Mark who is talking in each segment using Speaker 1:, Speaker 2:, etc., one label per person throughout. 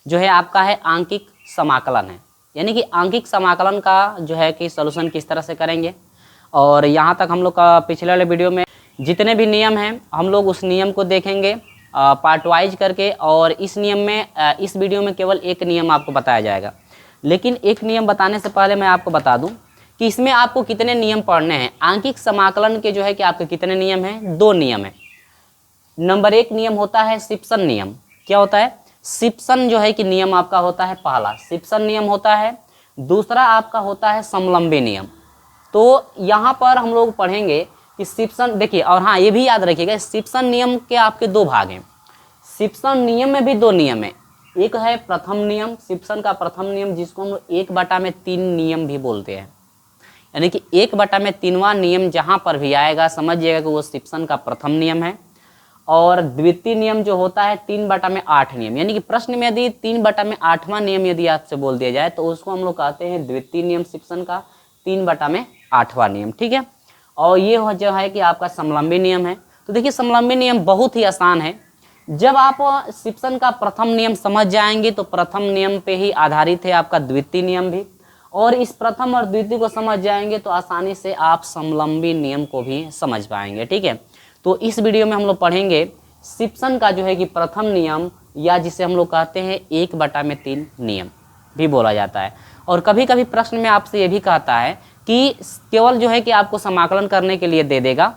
Speaker 1: जो है आपका है आंकिक समाकलन है, यानी कि आंकिक समाकलन का जो है कि सॉल्यूशन किस तरह से करेंगे। और यहाँ तक हम लोग का पिछले वाले वीडियो में जितने भी नियम हैं हम लोग उस नियम को देखेंगे पार्ट वाइज करके। और इस नियम में इस वीडियो में केवल एक नियम आपको बताया जाएगा। लेकिन एक नियम बताने से पहले मैं आपको बता दूं कि इसमें आपको कितने नियम पढ़ने हैं। आंकिक समाकलन के जो है कि आपके कितने नियम हैं, 2 नियम है। नंबर 1 नियम होता है सिप्सन नियम। क्या होता है? सिप्सन जो है कि नियम आपका होता है पहला, सिप्सन नियम होता है। दूसरा आपका होता है समलंबी नियम। तो यहाँ पर हम लोग पढ़ेंगे कि सिप्सन, देखिए और हाँ ये भी याद रखिएगा सिप्सन नियम के आपके 2 भाग हैं। सिप्सन नियम में भी 2 नियम है। एक है प्रथम नियम, सिप्सन का प्रथम नियम, जिसको हम लोग 1/3 नियम भी बोलते हैं। यानी कि 1/3वां नियम जहाँ पर भी आएगा समझिएगा कि वो सिप्सन का प्रथम नियम है। और द्वितीय नियम जो होता है 3/8 नियम, यानी कि प्रश्न में यदि 3/8वां नियम यदि आपसे बोल दिया जाए तो उसको हम लोग कहते हैं द्वितीय नियम सिप्सन का 3/8वां नियम। ठीक है। और ये जो है कि आपका समलंबी नियम है। तो देखिए समलंबी नियम बहुत ही आसान है। जब आप सिप्सन का प्रथम नियम समझ जाएंगे तो प्रथम नियम पे ही आधारित है आपका द्वितीय नियम भी। और इस प्रथम और द्वितीय को समझ जाएंगे तो आसानी से आप समलंबी नियम को भी समझ पाएंगे। ठीक है। तो इस वीडियो में हम लोग पढ़ेंगे सिप्सन का जो है कि प्रथम नियम, या जिसे हम लोग कहते हैं 1/3 नियम भी बोला जाता है। और कभी कभी प्रश्न में आपसे ये भी कहता है कि केवल जो है कि आपको समाकलन करने के लिए दे देगा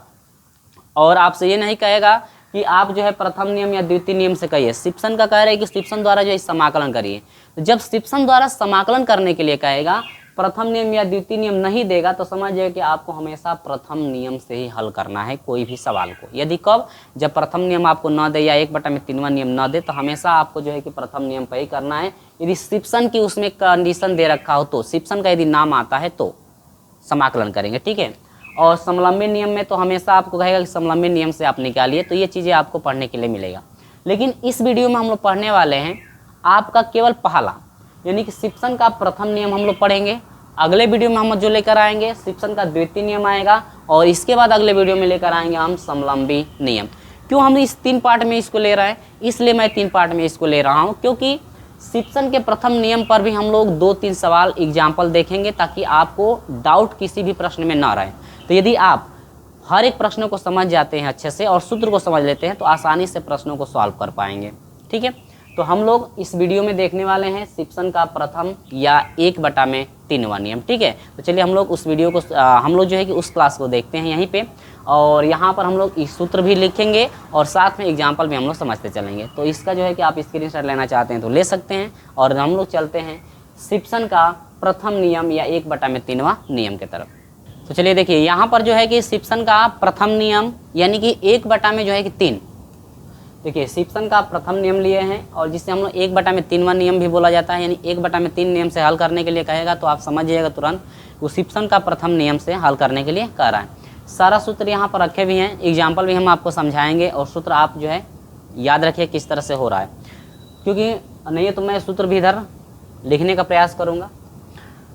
Speaker 1: और आपसे ये नहीं कहेगा कि आप जो है प्रथम नियम या द्वितीय नियम से कहिए। सिप्सन का कह रहे हैं कि सिप्सन द्वारा जो है समाकलन करिए। तो जब सिप्सन द्वारा समाकलन करने के लिए कहेगा, प्रथम नियम या द्वितीय नियम नहीं देगा, तो समझिए कि आपको हमेशा प्रथम नियम से ही हल करना है कोई भी सवाल को। यदि कब, जब प्रथम नियम आपको न दे या 1/3वां नियम न दे, तो हमेशा आपको जो है कि प्रथम नियम पर ही करना है। यदि सिप्सन की उसमें कंडीशन दे रखा हो तो, सिप्सन का यदि नाम आता है तो समाकलन करेंगे। ठीक है। और समलंबी नियम में तो हमेशा आपको कहेगा कि समलंबी नियम से आप निकालिए। तो ये चीज़ें आपको पढ़ने के लिए मिलेगा। लेकिन इस वीडियो में हम लोग पढ़ने वाले हैं आपका केवल पहला, यानी कि सिप्सन का प्रथम नियम हम लोग पढ़ेंगे। अगले वीडियो में हम जो लेकर आएंगे सिप्सन का द्वितीय नियम आएगा। और इसके बाद अगले वीडियो में लेकर आएंगे हम समलंबी नियम। क्यों हम इस 3 पार्ट में इसको ले रहे हैं? इसलिए मैं 3 पार्ट में इसको ले रहा हूँ क्योंकि सिप्सन के प्रथम नियम पर भी हम लोग 2-3 सवाल एग्जाम्पल देखेंगे ताकि आपको डाउट किसी भी प्रश्न में ना रहे। तो यदि आप हर एक प्रश्न को समझ जाते हैं अच्छे से और सूत्र को समझ लेते हैं तो आसानी से प्रश्नों को सॉल्व कर पाएंगे। ठीक है। तो हम लोग इस वीडियो में देखने वाले हैं सिप्सन का प्रथम या 1/3वां नियम। ठीक है। तो चलिए हम लोग उस वीडियो को हम लोग जो है कि उस क्लास को देखते हैं यहीं पे। और यहाँ पर हम लोग इस सूत्र भी लिखेंगे और साथ में एग्जाम्पल भी हम लोग समझते चलेंगे। तो इसका जो है कि आप स्क्रीनशॉट लेना चाहते हैं तो ले सकते हैं। और हम लोग चलते हैं सिप्सन का प्रथम नियम या 1/3वां नियम की तरफ। तो चलिए देखिए यहाँ पर जो है कि सिप्सन का प्रथम नियम यानी कि 1/3, देखिए सिप्सन का प्रथम नियम लिए हैं और जिसे हम लोग 1/3वां नियम भी बोला जाता है। यानी 1/3 नियम से हल करने के लिए कहेगा तो आप समझिएगा तुरंत वो सिप्सन का प्रथम नियम से हल करने के लिए कह रहा है। सारा सूत्र यहाँ पर रखे भी हैं, एग्जाम्पल भी हम आपको समझाएंगे और सूत्र आप जो है याद रखिए किस तरह से हो रहा है, क्योंकि नहीं है तो मैं सूत्र भी इधर लिखने का प्रयास करूँगा।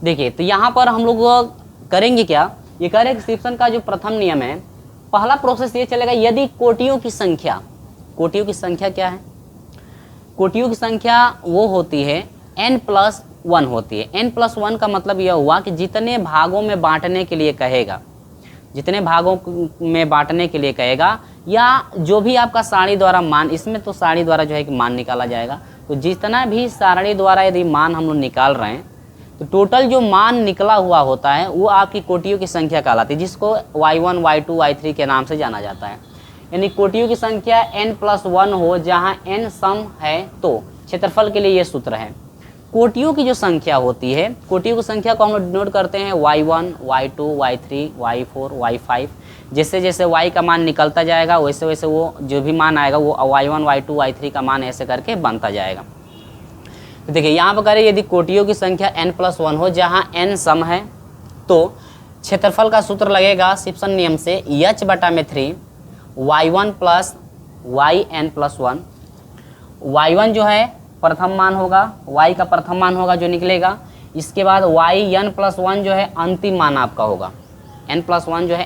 Speaker 1: देखिए तो यहाँ पर हम लोग करेंगे क्या, ये कह रहे हैं कि सिप्सन का जो प्रथम नियम है, पहला प्रोसेस ये चलेगा यदि कोटियों की संख्या, कोटियों की संख्या क्या है? कोटियों की संख्या वो होती है n+1 होती है। n+1 का मतलब यह हुआ कि जितने भागों में बांटने के लिए कहेगा, जितने भागों में बांटने के लिए कहेगा या जो भी आपका सारणी द्वारा मान, इसमें तो सारणी द्वारा जो है कि मान निकाला जाएगा। तो जितना भी सारणी द्वारा यदि मान हम लोग निकाल रहे हैं तो टोटल जो मान निकला हुआ होता है वो आपकी कोटियों की संख्या कहलाती है, जिसको y1, y2, y3 के नाम से जाना जाता है। यानी कोटियों की संख्या n+1 हो जहाँ n सम है तो क्षेत्रफल के लिए ये सूत्र है। कोटियों की जो संख्या होती है, कोटियों की संख्या को हम लोग डिनोट करते हैं y1, y2, y3, y4, y5। जैसे जैसे y का मान निकलता जाएगा वैसे वैसे वो जो भी मान आएगा वो y1, y2, y3 का मान ऐसे करके बनता जाएगा। तो देखिए यहाँ पर करें यदि कोटियों की संख्या n+1 हो जहाँ n सम है तो क्षेत्रफल का सूत्र लगेगा सिप्सन नियम से h/3 y1 + yn+1। y1 जो है प्रथम मान होगा, y का प्रथम मान होगा जो निकलेगा। इसके बाद yn+1 जो है अंतिम मान आपका होगा, n+1 जो है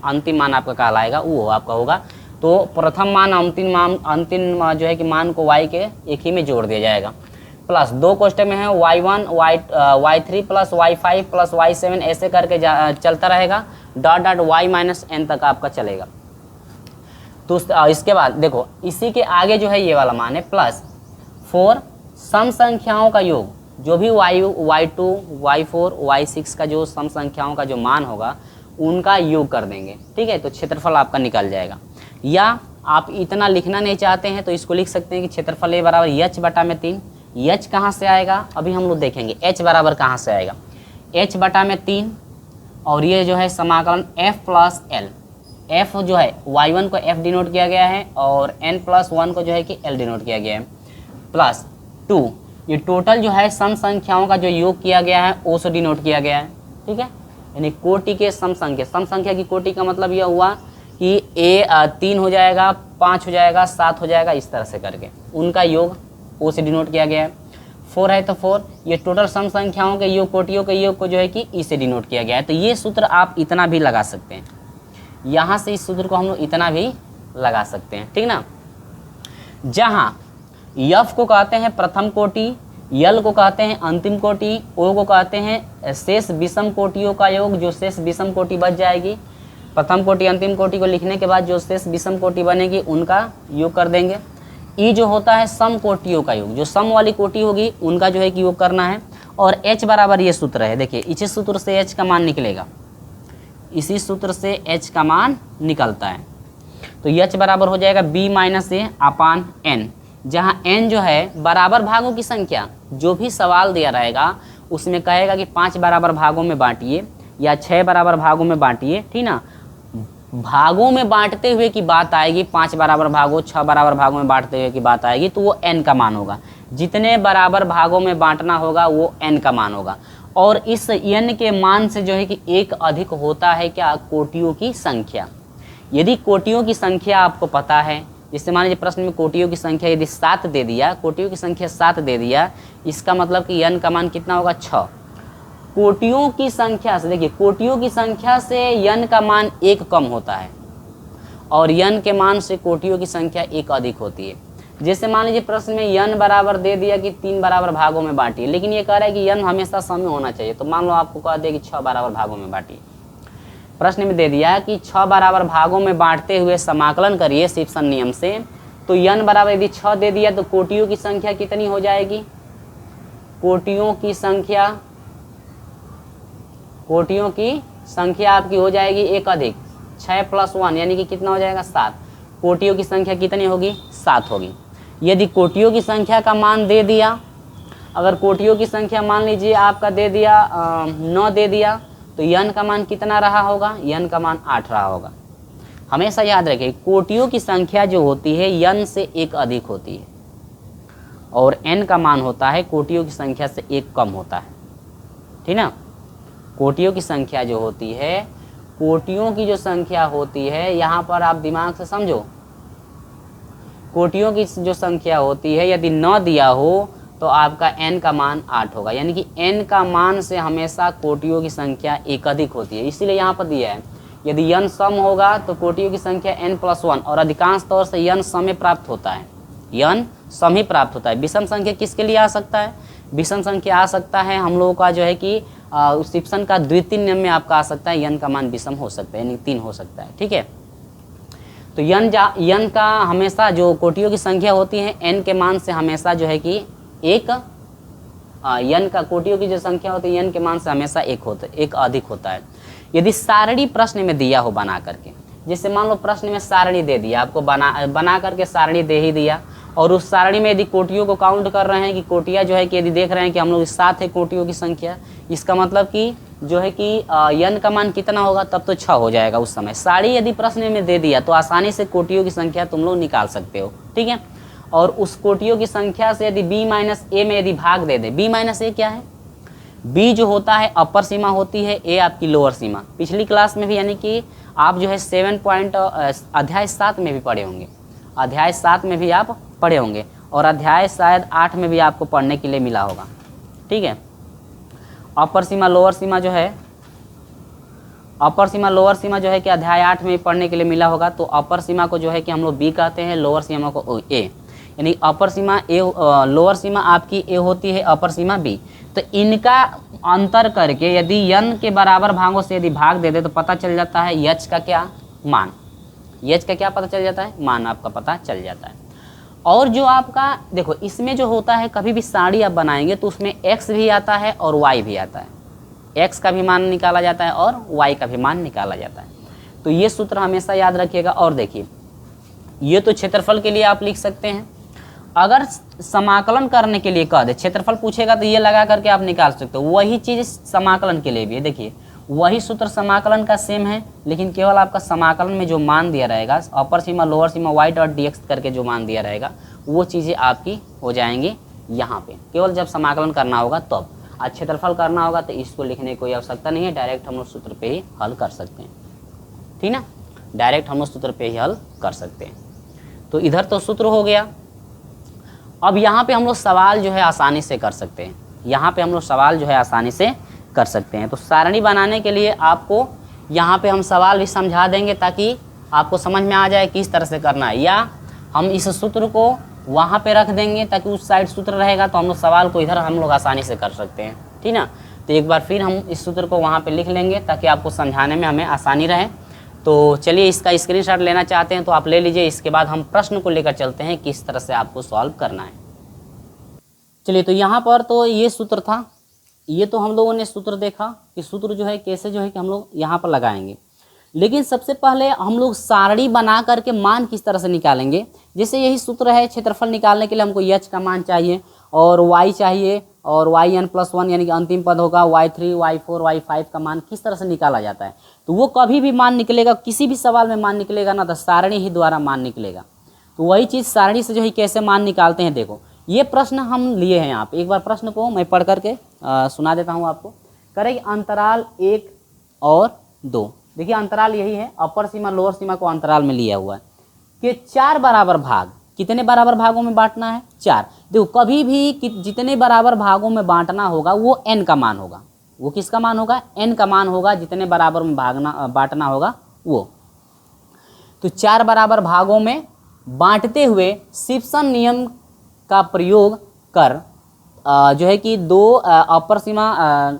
Speaker 1: अंतिम मान आपका कहलाएगा, वो आपका होगा। तो प्रथम मान अंतिम जो है कि मान को y के एक ही में जोड़ दिया जाएगा। प्लस दो कोष्टक में है y1 y3 plus y5 plus y7 ऐसे करके चलता रहेगा, dot dot y minus n तक आपका चलेगा। तो इसके बाद देखो इसी के आगे जो है ये वाला मान है प्लस 4 सम संख्याओं का योग, जो भी y2 y4 y6 का जो सम संख्याओं का जो मान होगा उनका योग कर देंगे, ठीक है। तो क्षेत्रफल आपका निकल जाएगा। या आप इतना लिखना नहीं चाहते हैं तो इसको लिख सकते हैं कि क्षेत्रफल A बराबर h बटा में 3। h कहाँ से आएगा अभी हम लोग देखेंगे, h बराबर कहाँ से आएगा, h बटा में 3 और ये जो है समाकलन f प्लस l, f जो है y1 को f डिनोट किया गया है और n प्लस 1 को जो है कि l डिनोट किया गया है, प्लस 2 ये टोटल जो है सम संख्याओं का जो योग किया गया है ओ से डिनोट किया गया है, ठीक है। यानी कोटि के सम संख्या की कोटि का मतलब यह हुआ कि a 3 हो जाएगा, 5 हो जाएगा, 7 हो जाएगा, इस तरह से करके उनका योग ओ से डिनोट किया गया है। 4 है तो 4 ये टोटल सम संख्याओं के योग, कोटियों के योग को जो है कि ई से डिनोट किया गया है। तो ये सूत्र आप इतना भी लगा सकते हैं, यहाँ से इस सूत्र को हम लोग इतना भी लगा सकते हैं, ठीक ना। जहाँ यफ को कहते हैं प्रथम कोटि, यल को कहते हैं अंतिम कोटि, ओ को कहते हैं शेष विषम कोटियों का योग, जो शेष विषम कोटि बच जाएगी। प्रथम कोटि अंतिम कोटि को लिखने के बाद जो शेष विषम कोटि बनेगी उनका योग कर देंगे। ई जो होता है सम कोटियों का योग, जो सम वाली कोटि होगी उनका जो है कि योग करना है। और h बराबर ये सूत्र है, देखिए इसी सूत्र से h का मान निकलेगा, इसी सूत्र से h का मान निकलता है। तो h बराबर हो जाएगा b माइनस ए अपान n, जहाँ n जो है बराबर भागों की संख्या, जो भी सवाल दिया रहेगा उसमें कहेगा कि 5 बराबर भागों में बांटिए या 6 बराबर भागों में बांटिए, ठीक ना। भागों में बांटते हुए की बात आएगी, 5 बराबर भागों 6 बराबर भागों में बांटते हुए की बात आएगी तो वो n का मान होगा। जितने बराबर भागों में बांटना होगा वो n का मान होगा। और इस n के मान से जो है कि एक अधिक होता है क्या, कोटियों की संख्या। यदि कोटियों की संख्या आपको पता है, जैसे मान लीजिए प्रश्न में कोटियों की संख्या यदि 7 दे दिया, कोटियों की संख्या 7 दे दिया, इसका मतलब कि n का मान कितना होगा 6। कोटियों की संख्या से, देखिए कोटियों की संख्या से n का मान 1 कम होता है और n के मान से कोटियों की संख्या 1 अधिक होती है। जैसे मान लीजिए प्रश्न में n बराबर दे दिया कि 3 बराबर भागों में बांटिए, लेकिन ये कह रहा है कि n हमेशा सम में होना चाहिए, तो मान लो आपको कह दे कि 6 बराबर भागों में बांटिए। प्रश्न में दे दिया कि 6 बराबर भागों में बांटते हुए समाकलन करिए शिफ्सन नियम से, तो n बराबर यदि 6 दे दिया तो कोटियों की संख्या कितनी हो जाएगी, कोटियों की संख्या आपकी हो जाएगी 1 अधिक 6 प्लस 1 यानी कि कितना हो जाएगा 7। कोटियों की संख्या कितनी होगी 7 होगी। यदि कोटियों की संख्या का मान दे दिया, अगर कोटियों की संख्या मान लीजिए आपका दे दिया 9 दे दिया, तो n का मान कितना रहा होगा, n का मान 8 रहा होगा। हमेशा याद रखिए कोटियों की संख्या जो होती है n से 1 अधिक होती है और n का मान होता है कोटियों की संख्या से 1 कम होता है, ठीक ना। कोटियों की संख्या जो होती है, कोटियों की जो संख्या होती है, यहाँ पर आप दिमाग से समझो, कोटियों की जो संख्या होती है यदि 9 दिया हो तो आपका n का मान 8 होगा, यानी कि n का मान से हमेशा कोटियों की संख्या 1 अधिक होती है। इसीलिए यहाँ पर दिया है यदि n सम होगा तो कोटियों की संख्या n प्लस 1, और अधिकांश तौर से n सम में प्राप्त होता है, n सम ही प्राप्त होता है। विषम संख्या किसके लिए आ सकता है, विषम संख्या आ सकता है हम लोगों का जो है कि शिफ्सन का द्वितीय नियम में आपका आ सकता है, n का मान विषम हो सकता है, यानी 3 हो सकता है, ठीक है। तो n का हमेशा जो कोटियों की संख्या होती है n के मान से हमेशा जो है कि n का कोटियों की जो संख्या होती है n के मान से हमेशा 1 अधिक होता है। यदि सारणी प्रश्न में दिया हो बना करके, जैसे मान लो प्रश्न में सारणी दे दिया आपको, बना करके सारणी दे ही दिया, और उस सारणी में यदि कोटियों को काउंट कर रहे हैं कि कोटियाँ जो है कि यदि देख रहे हैं कि हम लोग 7 है कोटियों की संख्या, इसका मतलब कि जो है कि n का मान कितना होगा, तब तो 6 हो जाएगा उस समय। सारणी यदि प्रश्न में दे दिया तो आसानी से कोटियों की संख्या तुम लोग निकाल सकते हो, ठीक है। और उस कोटियों की संख्या से यदि b माइनस ए में यदि भाग दे दे, b माइनस ए क्या है, b जो होता है अपर सीमा होती है, a आपकी लोअर सीमा। पिछली क्लास में भी यानी कि आप जो है अध्याय 7 में भी पढ़े होंगे, अध्याय 7 में भी आप पढ़े होंगे, और अध्याय शायद 8 में भी आपको पढ़ने के लिए मिला होगा, ठीक है। अपर सीमा लोअर सीमा जो है, अपर सीमा लोअर सीमा जो है कि अध्याय 8 में भी पढ़ने के लिए मिला होगा। तो अपर सीमा को जो है कि हम लोग b कहते हैं, लोअर सीमा को a, यानी अपर सीमा ए, लोअर सीमा आपकी ए होती है, अपर सीमा बी। तो इनका अंतर करके यदि n के बराबर भागों से यदि भाग दे दे तो पता चल जाता है h का क्या मान, h का क्या पता चल जाता है, मान आपका पता चल जाता है। और जो आपका देखो इसमें जो होता है, कभी भी साड़ी आप बनाएंगे तो उसमें x भी आता है और y भी आता है, x का भी मान निकाला जाता है और y का भी मान निकाला जाता है। तो ये सूत्र हमेशा याद रखिएगा। और देखिए ये तो क्षेत्रफल के लिए आप लिख सकते हैं। अगर समाकलन करने के लिए कह दे, क्षेत्रफल पूछेगा तो ये लगा करके आप निकाल सकते हो। वही चीज़ समाकलन के लिए भी है। देखिए वही सूत्र समाकलन का सेम है, लेकिन केवल आपका समाकलन में जो मान दिया रहेगा, अपर सीमा लोअर सीमा y डॉट डी एक्स करके जो मान दिया रहेगा, वो चीज़ें आपकी हो जाएंगी यहाँ पे, केवल जब समाकलन करना होगा तब। आज क्षेत्रफल करना होगा तो इसको लिखने की कोई आवश्यकता नहीं है, डायरेक्ट हम लोग सूत्र पे ही हल कर सकते हैं, ठीक ना, डायरेक्ट हम लोग सूत्र पे ही हल कर सकते हैं। तो इधर तो सूत्र हो गया। अब यहाँ पे हम लोग सवाल जो है आसानी से कर सकते हैं, यहाँ पे हम लोग सवाल जो है आसानी से कर सकते हैं। तो सारणी बनाने के लिए आपको यहाँ पे हम सवाल भी समझा देंगे ताकि आपको समझ में आ जाए किस तरह से करना है, या हम इस सूत्र को वहाँ पे रख देंगे ताकि उस साइड सूत्र रहेगा तो हम लोग सवाल को इधर हम लोग आसानी से कर सकते हैं, ठीक ना। तो एक बार फिर हम इस सूत्र को वहाँ पे लिख लेंगे ताकि आपको समझाने में हमें आसानी रहे। तो चलिए इसका स्क्रीनशॉट लेना चाहते हैं तो आप ले लीजिए, इसके बाद हम प्रश्न को लेकर चलते हैं किस तरह से आपको सॉल्व करना है। चलिए तो यहाँ पर तो ये सूत्र था, ये तो हम लोगों ने सूत्र देखा कि सूत्र जो है कैसे जो है कि हम लोग यहाँ पर लगाएंगे। लेकिन सबसे पहले हम लोग सारणी बना करके मान किस तरह से निकालेंगे। जैसे यही सूत्र है, क्षेत्रफल निकालने के लिए हमको h का मान चाहिए और y चाहिए और yn+1 यानी कि अंतिम पद होगा y3 y4 y5 का मान किस तरह से निकाला जाता है। तो वो कभी भी मान निकलेगा, किसी भी सवाल में मान निकलेगा ना तो सारणी ही द्वारा मान निकलेगा। तो वही चीज़ सारणी से जो है कैसे मान निकालते हैं। देखो ये प्रश्न हम लिए हैं यहाँ पे, एक बार प्रश्न को मैं पढ़ करके सुना देता हूँ आपको। करें अंतराल 1 और 2। देखिए अंतराल यही है, अपर सीमा लोअर सीमा को अंतराल में लिया हुआ है कि 4 बराबर भाग, कितने बराबर भागों में बांटना है 4। देखो कभी भी जितने बराबर भागों में बांटना होगा वो n का मान होगा। वो किसका मान होगा, n का मान होगा, जितने बराबर में बांटना होगा वो। तो 4 बराबर भागों में बांटते हुए सिप्सन नियम का प्रयोग कर जो है कि 2 अपर सीमा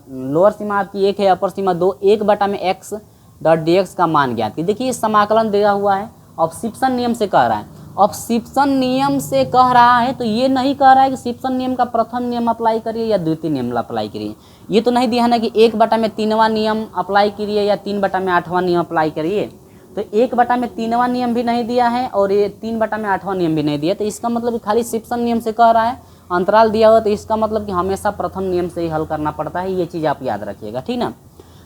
Speaker 1: लोअर सीमा आपकी 1 है, अपर सीमा 2, 1/x डॉट डी एक्स का मान ज्ञात की। देखिए समाकलन दिया हुआ है, अब सिप्सन नियम से कह रहा है। अब सिप्सन नियम से कह रहा है तो ये नहीं कह रहा है कि सिप्सन नियम का प्रथम नियम अप्लाई करिए या द्वितीय नियम अप्लाई करिए। ये तो नहीं दिया है ना कि 1/3वां नियम अप्लाई करिए या 3/8वां नियम अप्लाई करिए। तो 1/3वां नियम भी नहीं दिया है और ये 3/8वां नियम भी नहीं दिया। तो इसका मतलब खाली सिप्सन नियम से कह रहा है, अंतराल दिया हुआ, तो इसका मतलब कि हमेशा प्रथम नियम से ही हल करना पड़ता है। ये चीज़ आप याद रखिएगा, ठीक ना।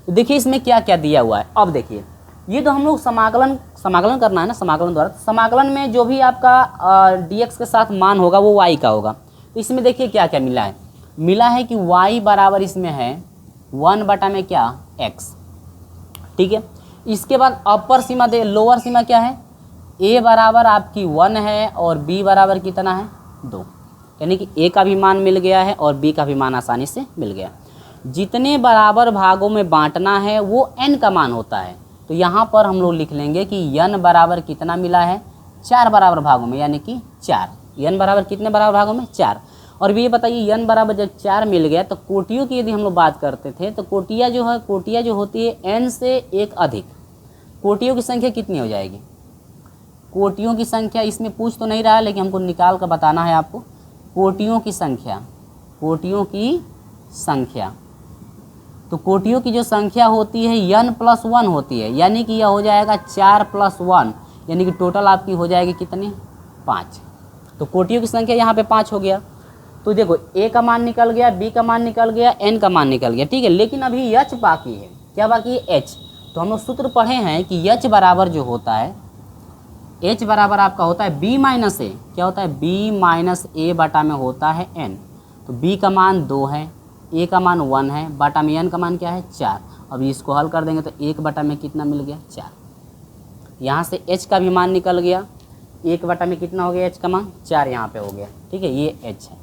Speaker 1: तो देखिए इसमें क्या क्या दिया हुआ है। अब देखिए ये तो हम लोग समाकलन करना है ना, समाकलन द्वारा। समाकलन में जो भी आपका dx के साथ मान होगा वो y का होगा। तो इसमें देखिए क्या क्या मिला है, मिला है कि y बराबर इसमें है 1/x, ठीक है। इसके बाद अपर सीमा दे, लोअर सीमा क्या है, a बराबर आपकी 1 है और b बराबर कितना है 2, यानी कि a का भी मान मिल गया है और b का भी मान आसानी से मिल गया। जितने बराबर भागों में बांटना है वो n का मान होता है। तो यहाँ पर हम लोग लिख लेंगे कि n बराबर कितना मिला है 4 बराबर भागों में, यानी कि 4। n बराबर कितने बराबर भागों में 4। और भी ये बताइए n बराबर जब 4 मिल गया तो कोटियों की यदि हम लोग बात करते थे तो कोटियाँ जो होती है n से 1 अधिक, कोटियों की संख्या कितनी हो जाएगी। कोटियों की संख्या इसमें पूछ तो नहीं रहा है लेकिन हमको निकाल कर बताना है आपको। कोटियों की संख्या, तो कोटियों की जो संख्या होती है n+1 होती है, यानी कि यह हो जाएगा 4+1, यानी कि टोटल आपकी हो जाएगी कितनी 5। तो कोटियों की संख्या यहाँ पे 5 हो गया। तो देखो a का मान निकल गया, b का मान निकल गया, n का मान निकल गया, ठीक है। लेकिन अभी h बाकी है। क्या बाकी है, h। तो हम लोग सूत्र पढ़े हैं कि h बराबर जो होता है, h बराबर आपका होता है b माइनस a। क्या होता है, b माइनस a बटा में होता है n। तो b का मान 2 है, a का मान 1 है, बटा में n का मान क्या है 4। अब इसको हल कर देंगे तो 1 बटा में कितना मिल गया 4। यहाँ से h का भी मान निकल गया, 1 बटा में कितना हो गया h का मान 4 यहाँ पे हो गया, ठीक है। ये h है,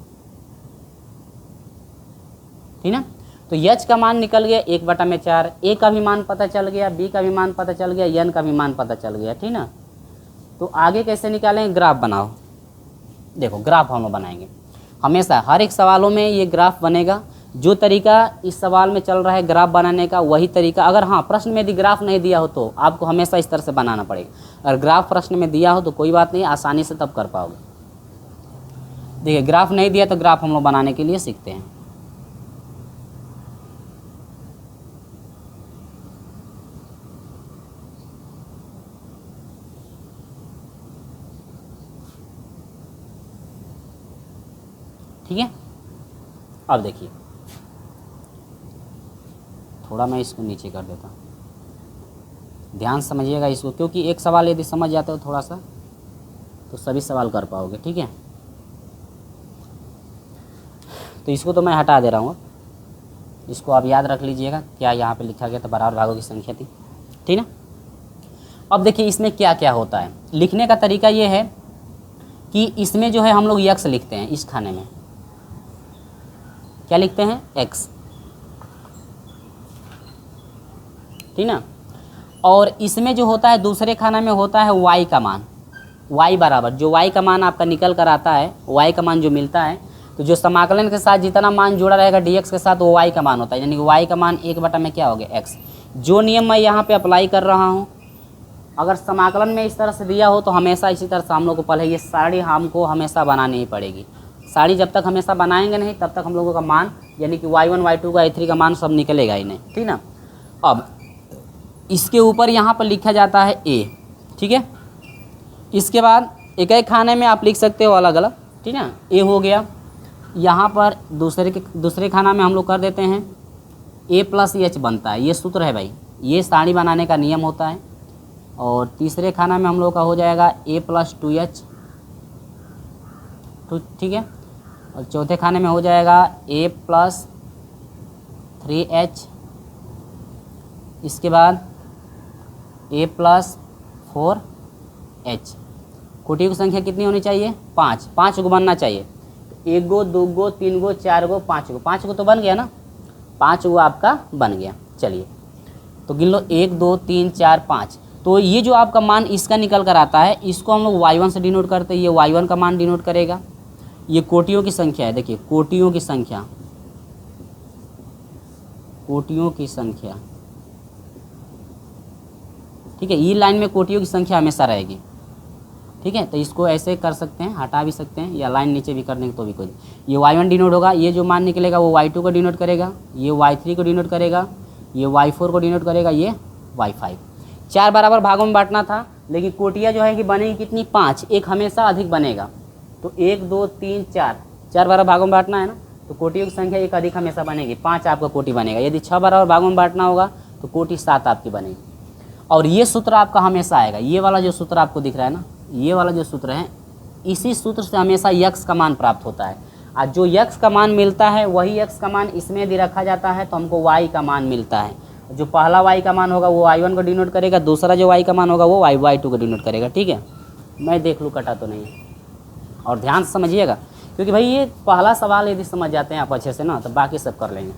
Speaker 1: ठीक ना। तो h का मान निकल गया 1 बटा में 4, a का भी मान पता चल गया, b का भी मान पता चल गया, n का भी मान पता चल गया, ठीक ना। तो आगे कैसे निकालेंगे, ग्राफ बनाओ। देखो ग्राफ हम लोग बनाएंगे हमेशा, हर एक सवालों में ये ग्राफ बनेगा। जो तरीका इस सवाल में चल रहा है ग्राफ बनाने का, वही तरीका अगर हाँ प्रश्न में यदि ग्राफ नहीं दिया हो तो आपको हमेशा इस तरह से बनाना पड़ेगा। अगर ग्राफ प्रश्न में दिया हो तो कोई बात नहीं, आसानी से तब कर पाओगे। देखिए ग्राफ नहीं दिया तो ग्राफ हम लोग बनाने के लिए सीखते हैं। ठीक है, अब देखिए थोड़ा मैं इसको नीचे कर देता हूँ, ध्यान समझिएगा इसको, क्योंकि एक सवाल यदि समझ जाते हो थोड़ा सा तो सभी सवाल कर पाओगे। ठीक है, तो इसको तो मैं हटा दे रहा हूँ, इसको आप याद रख लीजिएगा क्या यहाँ पे लिखा गया था, बराबर भागों की संख्या थी। ठीक है, अब देखिए इसमें क्या क्या होता है। लिखने का तरीका ये है कि इसमें जो है हम लोग यक्स लिखते हैं, इस खाने में क्या लिखते हैं, एक्स। ठीक ना, और इसमें जो होता है दूसरे खाना में होता है वाई का मान, वाई बराबर जो वाई का मान आपका निकल कर आता है, वाई का मान जो मिलता है, तो जो समाकलन के साथ जितना मान जुड़ा रहेगा dx के साथ वो y का मान होता है, यानी कि y का मान 1 में क्या हो गया, x। जो नियम मैं यहाँ पे अप्लाई कर रहा हूँ, अगर समाकलन में इस तरह से दिया हो तो हमेशा इसी तरह से हम लोग को पहले ये साड़ी हमको हमेशा बनानी ही पड़ेगी। साड़ी जब तक हमेशा बनाएंगे नहीं तब तक हम लोगों का मान यानी कि y1 y2 का y3 का मान सब निकलेगा ही नहीं। ठीक ना, अब इसके ऊपर यहाँ पर लिखा जाता है a। ठीक है, इसके बाद एक एक खाने में आप लिख सकते हो अलग अलग। ठीक ना, a हो गया, यहाँ पर दूसरे खाना में हम लोग कर देते हैं a प्लस एच बनता है, ये सूत्र है भाई, ये साड़ी बनाने का नियम होता है। और तीसरे खाना में हम लोग का हो जाएगा a प्लस 2h। ठीक है, और चौथे खाने में हो जाएगा a प्लस 3h। इसके बाद a प्लस 4h। कोटियों की संख्या कितनी होनी चाहिए, 5, 5 को बनना चाहिए। 1 गो 2 गो 3 गो 4 गो 5 गो तो बन गया ना, 5 गो आपका बन गया। चलिए तो गिन लो 1 2 3 4 5। तो ये जो आपका मान इसका निकल कर आता है, इसको हम लोग y1 से डिनोट करते हैं, ये y1 का मान डिनोट करेगा। ये कोटियों की संख्या है, देखिए कोटियों की संख्या, कोटियों की संख्या। ठीक है, ये लाइन में कोटियों की संख्या हमेशा रहेगी। ठीक है, तो इसको ऐसे कर सकते हैं, हटा भी सकते हैं, या लाइन नीचे भी कर देंगे तो भी कोई। ये y1 डिनोट होगा, ये जो मान निकलेगा वो y2 को डिनोट करेगा, ये y3 को डिनोट करेगा, ये y4 को डिनोट करेगा, ये y5। 4 बराबर भागों में बांटना था, लेकिन कोटियाँ जो है कि बनेगी कितनी, 5, एक हमेशा अधिक बनेगा। तो 1 2 3 4, 4 बराबर भागों में बांटना है ना, तो कोटियों की संख्या एक अधिक हमेशा बनेगी, 5 आपका कोटि बनेगा। यदि 6 बराबर भागों में बांटना होगा तो कोटि 7 आपकी बनेगी। और ये सूत्र आपका हमेशा आएगा, ये वाला जो सूत्र आपको दिख रहा है ना, ये वाला जो सूत्र है, इसी सूत्र से हमेशा यक्स का मान प्राप्त होता है। और जो यक्स का मान मिलता है वही यक्स का मान इसमें यदि रखा जाता है तो हमको वाई का मान मिलता है। जो पहला वाई का मान होगा वो y1 को डिनोट करेगा, दूसरा जो वाई का मान होगा वो y2 को डिनोट करेगा। ठीक है, मैं देख लूँ कटा तो नहीं है, और ध्यान से समझिएगा, क्योंकि भाई ये पहला सवाल यदि समझ जाते हैं आप अच्छे से ना तो बाकी सब कर लेंगे।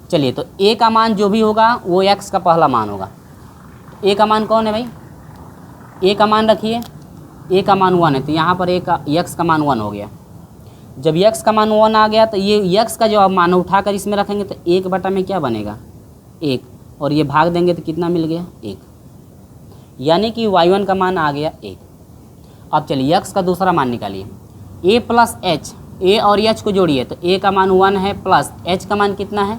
Speaker 1: चलिए, तो a का मान जो भी होगा वो x का पहला मान होगा। a का मान कौन है भाई, a का मान रखिए, a का मान 1 है, तो यहाँ पर x का मान 1 हो गया। जब x का मान 1 आ गया तो ये x का जो मान उठाकर इसमें रखेंगे तो 1 में क्या बनेगा, 1, और ये भाग देंगे तो कितना मिल गया, 1, यानी कि y1 का मान आ गया 1। अब चलिए x का दूसरा मान निकालिए, a प्लस h, a और h को जोड़िए तो a का मान 1 है प्लस h का मान कितना है,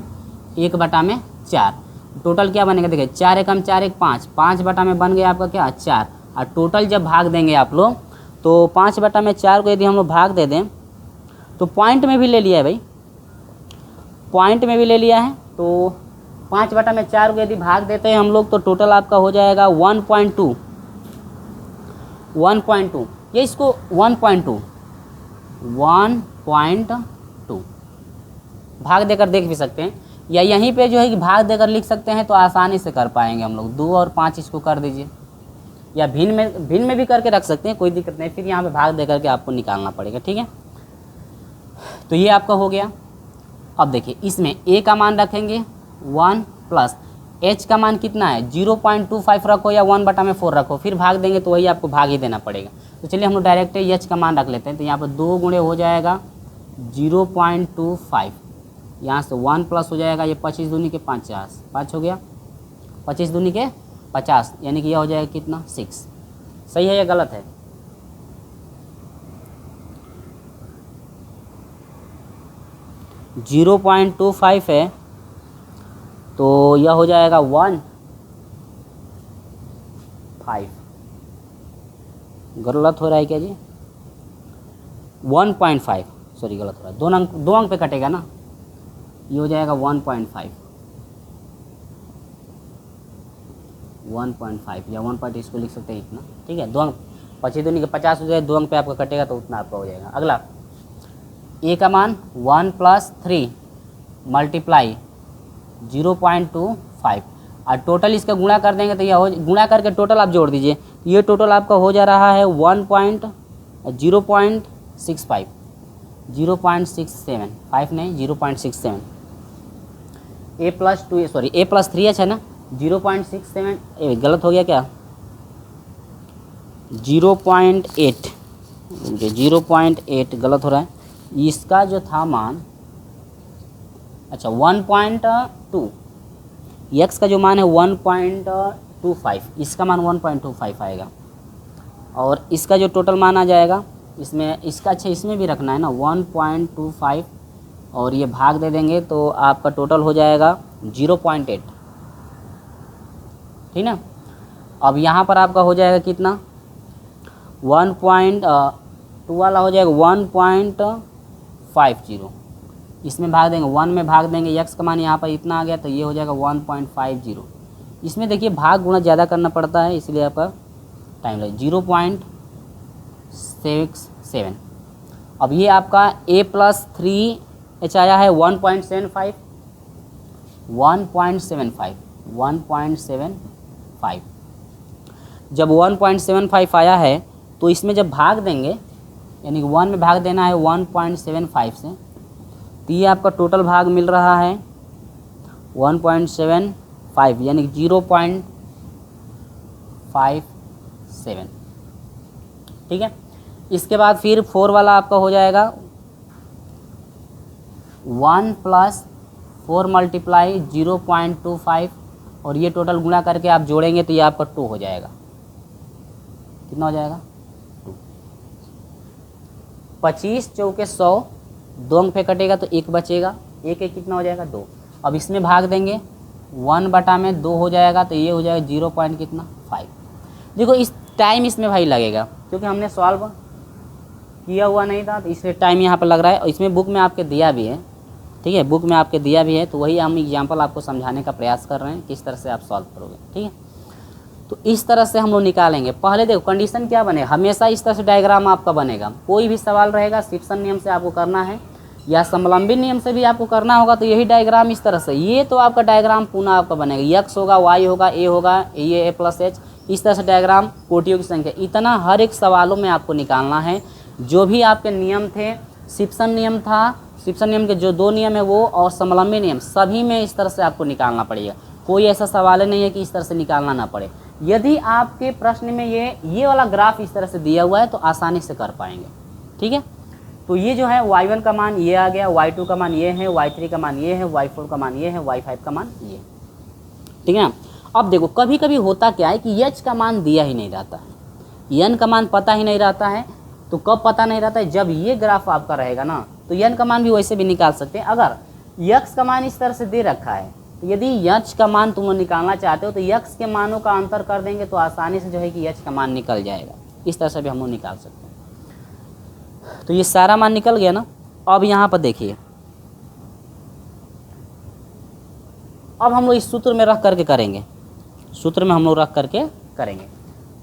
Speaker 1: 1/4। टोटल क्या बनेगा, देखिए 4 एकम 4 1 5, 5 बन गया आपका क्या, 4। और टोटल जब भाग देंगे आप लोग तो 5/4 को यदि हम लोग भाग दे दें तो पॉइंट में भी ले लिया है भाई, पॉइंट में भी ले लिया है, तो 5/4 को यदि भाग देते हैं हम लोग तो टोटल आपका हो जाएगा 1.2। ये इसको 1.2 भाग देकर देख भी सकते हैं, या यहीं पे जो है कि भाग देकर लिख सकते हैं तो आसानी से कर पाएंगे हम लोग। 2 और 5 इसको कर दीजिए, या भिन्न में भी करके रख सकते हैं, कोई दिक्कत नहीं, फिर यहाँ पे भाग दे करके आपको निकालना पड़ेगा। ठीक है, तो ये आपका हो गया। अब देखिए इसमें a का मान रखेंगे 1 प्लस h का मान कितना है 0.25 रखो या 1/4 रखो, फिर भाग देंगे तो वही आपको भाग ही देना पड़ेगा। तो चलिए हम लोग डायरेक्ट h का मान रख लेते हैं। तो यहाँ पर 2 गुणे हो जाएगा 0.25, यहाँ से 1 प्लस हो जाएगा ये 25 दूनी के 50, 5 हो गया 25 दूनी के 50, यानी कि यह हो जाएगा कितना 6। सही है या गलत है? जीरो 0.25 है तो यह हो जाएगा 1.5। गलत हो रहा है क्या जी? 1.5, सॉरी गलत हो रहा है, दो अंक पे कटेगा ना, ये हो जाएगा 1.5 या 1 इसको लिख सकते हैं इतना, ठीक है। 2 अंक 25 दूनी के 50 हो जाए, 2 अंक पे आपका कटेगा तो उतना आपका हो जाएगा। अगला a का मान 1 + 3 मल्टीप्लाई 0.25 और टोटल इसका गुणा कर देंगे तो यह हो, गुणा करके टोटल आप जोड़ दीजिए, ये टोटल आपका हो जा रहा है 0.67, 5 नहीं 0.67। a + 3h है ना, 0.67, गलत हो गया क्या? 0.8 गलत हो रहा है। इसका जो था मान, अच्छा 1.2, x का जो मान है 1.25, इसका मान 1.25 आएगा और इसका जो टोटल मान आ जाएगा इसमें, इसका अच्छा इसमें भी रखना है ना 1.25 और ये भाग दे देंगे तो आपका टोटल हो जाएगा 0.8, ठीक ना। अब यहाँ पर आपका हो जाएगा कितना 1.2 वाला हो जाएगा 1.50, इसमें भाग देंगे 1 में भाग देंगे, x का मान यहाँ पर इतना आ गया तो ये हो जाएगा 1.50। इसमें देखिए भाग गुणा ज़्यादा करना पड़ता है इसलिए आपका टाइम लगे 0.67। अब ये आपका a + 3h आया है 1.75। जब 1.75 आया है तो इसमें जब भाग देंगे, यानी कि 1 में भाग देना है 1.75 से, तो ये आपका टोटल भाग मिल रहा है 1.75 यानी 0.57, ठीक है। इसके बाद फिर 4 वाला आपका हो जाएगा 1 + 4 मल्टीप्लाई 0.25 और ये टोटल गुणा करके आप जोड़ेंगे तो ये आपका 2 हो जाएगा। कितना हो जाएगा 2। 25 चौके 100, 2 अंक पे कटेगा तो 1 बचेगा, 1 कितना हो जाएगा 2। अब इसमें भाग देंगे 1/2 हो जाएगा तो ये हो जाएगा 0.5। देखो इस टाइम इसमें भाई लगेगा क्योंकि हमने सॉल्व किया हुआ नहीं था तो इसलिए टाइम यहाँ पर लग रहा है। और इसमें बुक में आपके दिया भी है, ठीक है, बुक में आपके दिया भी है, तो वही हम एग्जाम्पल आपको समझाने का प्रयास कर रहे हैं किस तरह से आप सॉल्व करोगे, ठीक है। तो इस तरह से हम लोग निकालेंगे। पहले देखो कंडीशन क्या बनेगा, हमेशा इस तरह से डायग्राम आपका बनेगा। कोई भी सवाल रहेगा शिफ्सन नियम से आपको करना है या समलंबी नियम से भी आपको करना होगा तो यही डायग्राम इस तरह से, ये तो आपका डायग्राम पुनः आपका बनेगा, x होगा, y होगा, a होगा, ये a + h, इस तरह से डायग्राम कोटियों की संख्या, इतना हर एक सवालों में आपको निकालना है। जो भी आपके नियम थे, शिफ्सन नियम था, शिफ्सन नियम के जो 2 नियम है वो, और समलंबी नियम, सभी में इस तरह से आपको निकालना पड़ेगा। कोई ऐसा सवाल नहीं है कि इस तरह से निकालना ना पड़े। यदि आपके प्रश्न में ये वाला ग्राफ इस तरह से दिया हुआ है तो आसानी से कर पाएंगे, ठीक है। तो ये जो है y1 का मान ये आ गया, y2 का मान ये है, y3 का मान ये है, y4 का मान ये है, y5 का मान ये, ठीक है ना। अब देखो कभी कभी होता क्या है कि h का मान दिया ही नहीं रहता है, n का मान पता ही नहीं रहता है। तो कब पता नहीं रहता है, जब ये ग्राफ आपका रहेगा ना तो n का मान भी वैसे भी निकाल सकते हैं। अगर x का मान इस तरह से दे रखा है तो यदि h का मान तुम निकालना चाहते हो तो x के मानों का अंतर कर देंगे तो आसानी से जो है कि h का मान निकल जाएगा। इस तरह से भी हम लोग निकाल सकते हैं। तो ये सारा मान निकल गया ना। अब यहाँ पर देखिए, अब हम लोग इस सूत्र में रख करके करेंगे, सूत्र में हम लोग रख करके करेंगे।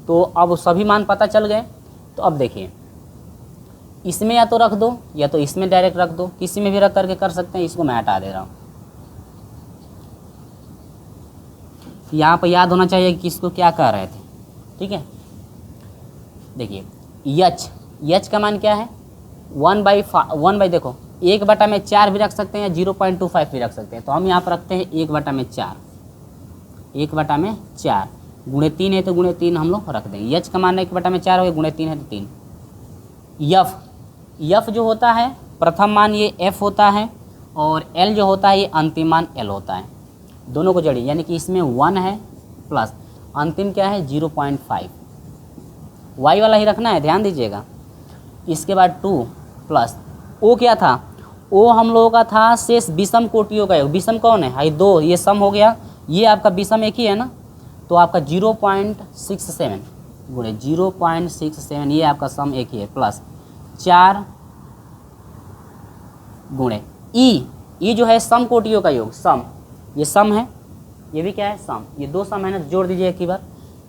Speaker 1: तो अब सभी मान पता चल गए। तो अब देखिए, इसमें या तो रख दो या तो इसमें डायरेक्ट रख दो, किसी में भी रख करके कर सकते हैं। इसको मैं हटा दे रहा हूँ। यहाँ पर याद होना चाहिए कि किसको क्या कह रहे थे, ठीक है। देखिए यच का मान क्या है 1/, देखो 1/4 भी रख सकते हैं या 0.25 भी रख सकते हैं। तो हम यहाँ पर रखते हैं 1/4, 1/4 गुणे 3 है तो गुणे 3 हम लोग रख देंगे। यच का मान 1/4 हो गया, गुणे 3 है तो 3। यफ जो होता है प्रथम मान ये एफ होता है और एल जो होता है ये अंतिम मान एल होता है। दोनों को जोड़िए, यानी कि इसमें 1 है प्लस अंतिम क्या है 0.5, वाई वाला ही रखना है, ध्यान दीजिएगा। इसके बाद 2 प्लस ओ क्या था, ओ हम लोगों का था शेष विषम कोटियों का योग। विषम कौन है, हाई 2, ये सम हो गया, ये आपका विषम एक ही है ना, तो आपका 0.67 गुणे 0.67 ये आपका सम एक ही है, प्लस 4 गुणे ई जो है सम कोटियों का योग, सम, ये सम है, ये भी क्या है सम, ये दो सम है ना, जोड़ दीजिए एक ही बार।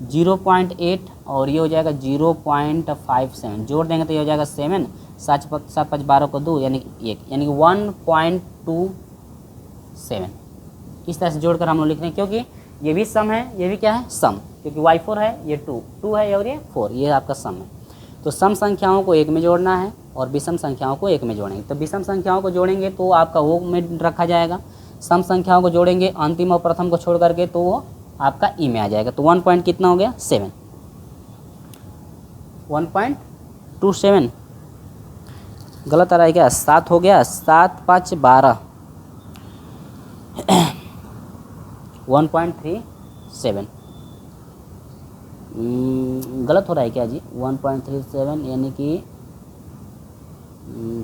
Speaker 1: 0.8 और ये हो जाएगा 0.57, जोड़ देंगे तो ये हो जाएगा 7, 7 5 12 को 2 यानी 1, यानी कि 1.27। इस तरह से जोड़कर हम लोग लिख रहे हैं, क्योंकि ये भी सम है, ये भी क्या है सम, क्योंकि y4 है, ये 2 है और ये 4, ये आपका सम है। तो सम संख्याओं को एक में जोड़ना है और विषम संख्याओं को एक में जोड़ेंगे। तो विषम संख्याओं को जोड़ेंगे तो आपका वो में रखा जाएगा, सम संख्याओं को जोड़ेंगे अंतिम और प्रथम को छोड़ करके तो वो आपका ई में आ जाएगा। तो 1 पॉइंट कितना हो गया 7, 1.27, गलत आ रहा है क्या, 7 हो गया, 7 5 12, 1.37, गलत हो रहा है क्या जी, 1.37 यानी कि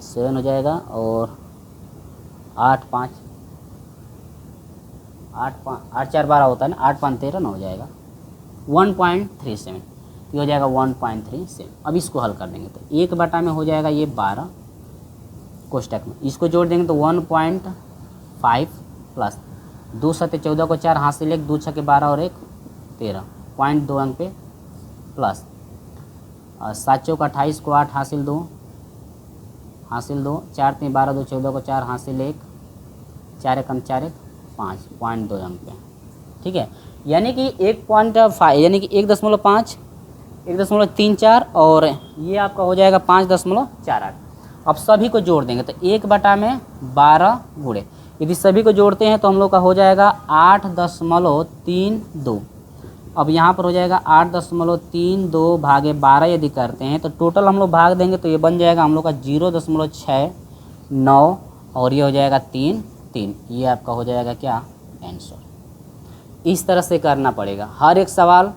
Speaker 1: 7 हो जाएगा और 8 4 12 होता है ना, 8 5 13 हो जाएगा 1.37, ये हो जाएगा 1.37। अब इसको हल कर देंगे तो 1/, में हो जाएगा ये 12 कोष्टक में, इसको जोड़ देंगे तो 1.5 प्लस 2 7 14 को 4 हासिल 1, 2 6 12 और 1 13, 0.2 अंक पे प्लस 7 चौक 28 को 8 हासिल 2 4 3 12 2 14 को 4 हासिल 1, 4 1 4 1 5, 0.2 अंक पे, ठीक है। यानी कि 1.5 यानी कि 1.5 1.34 और ये आपका हो जाएगा 5.48। अब सभी को जोड़ देंगे तो 1/, में 12 गुणे, यदि सभी को जोड़ते हैं तो हम लोग का हो जाएगा 8.32। अब यहाँ पर हो जाएगा 8.32 भागे 12 यदि करते हैं तो टोटल हम लोग भाग देंगे तो ये बन जाएगा हम लोग का 0.69 और ये हो जाएगा 3 3, ये आपका हो जाएगा क्या आंसर। इस तरह से करना पड़ेगा, हर एक सवाल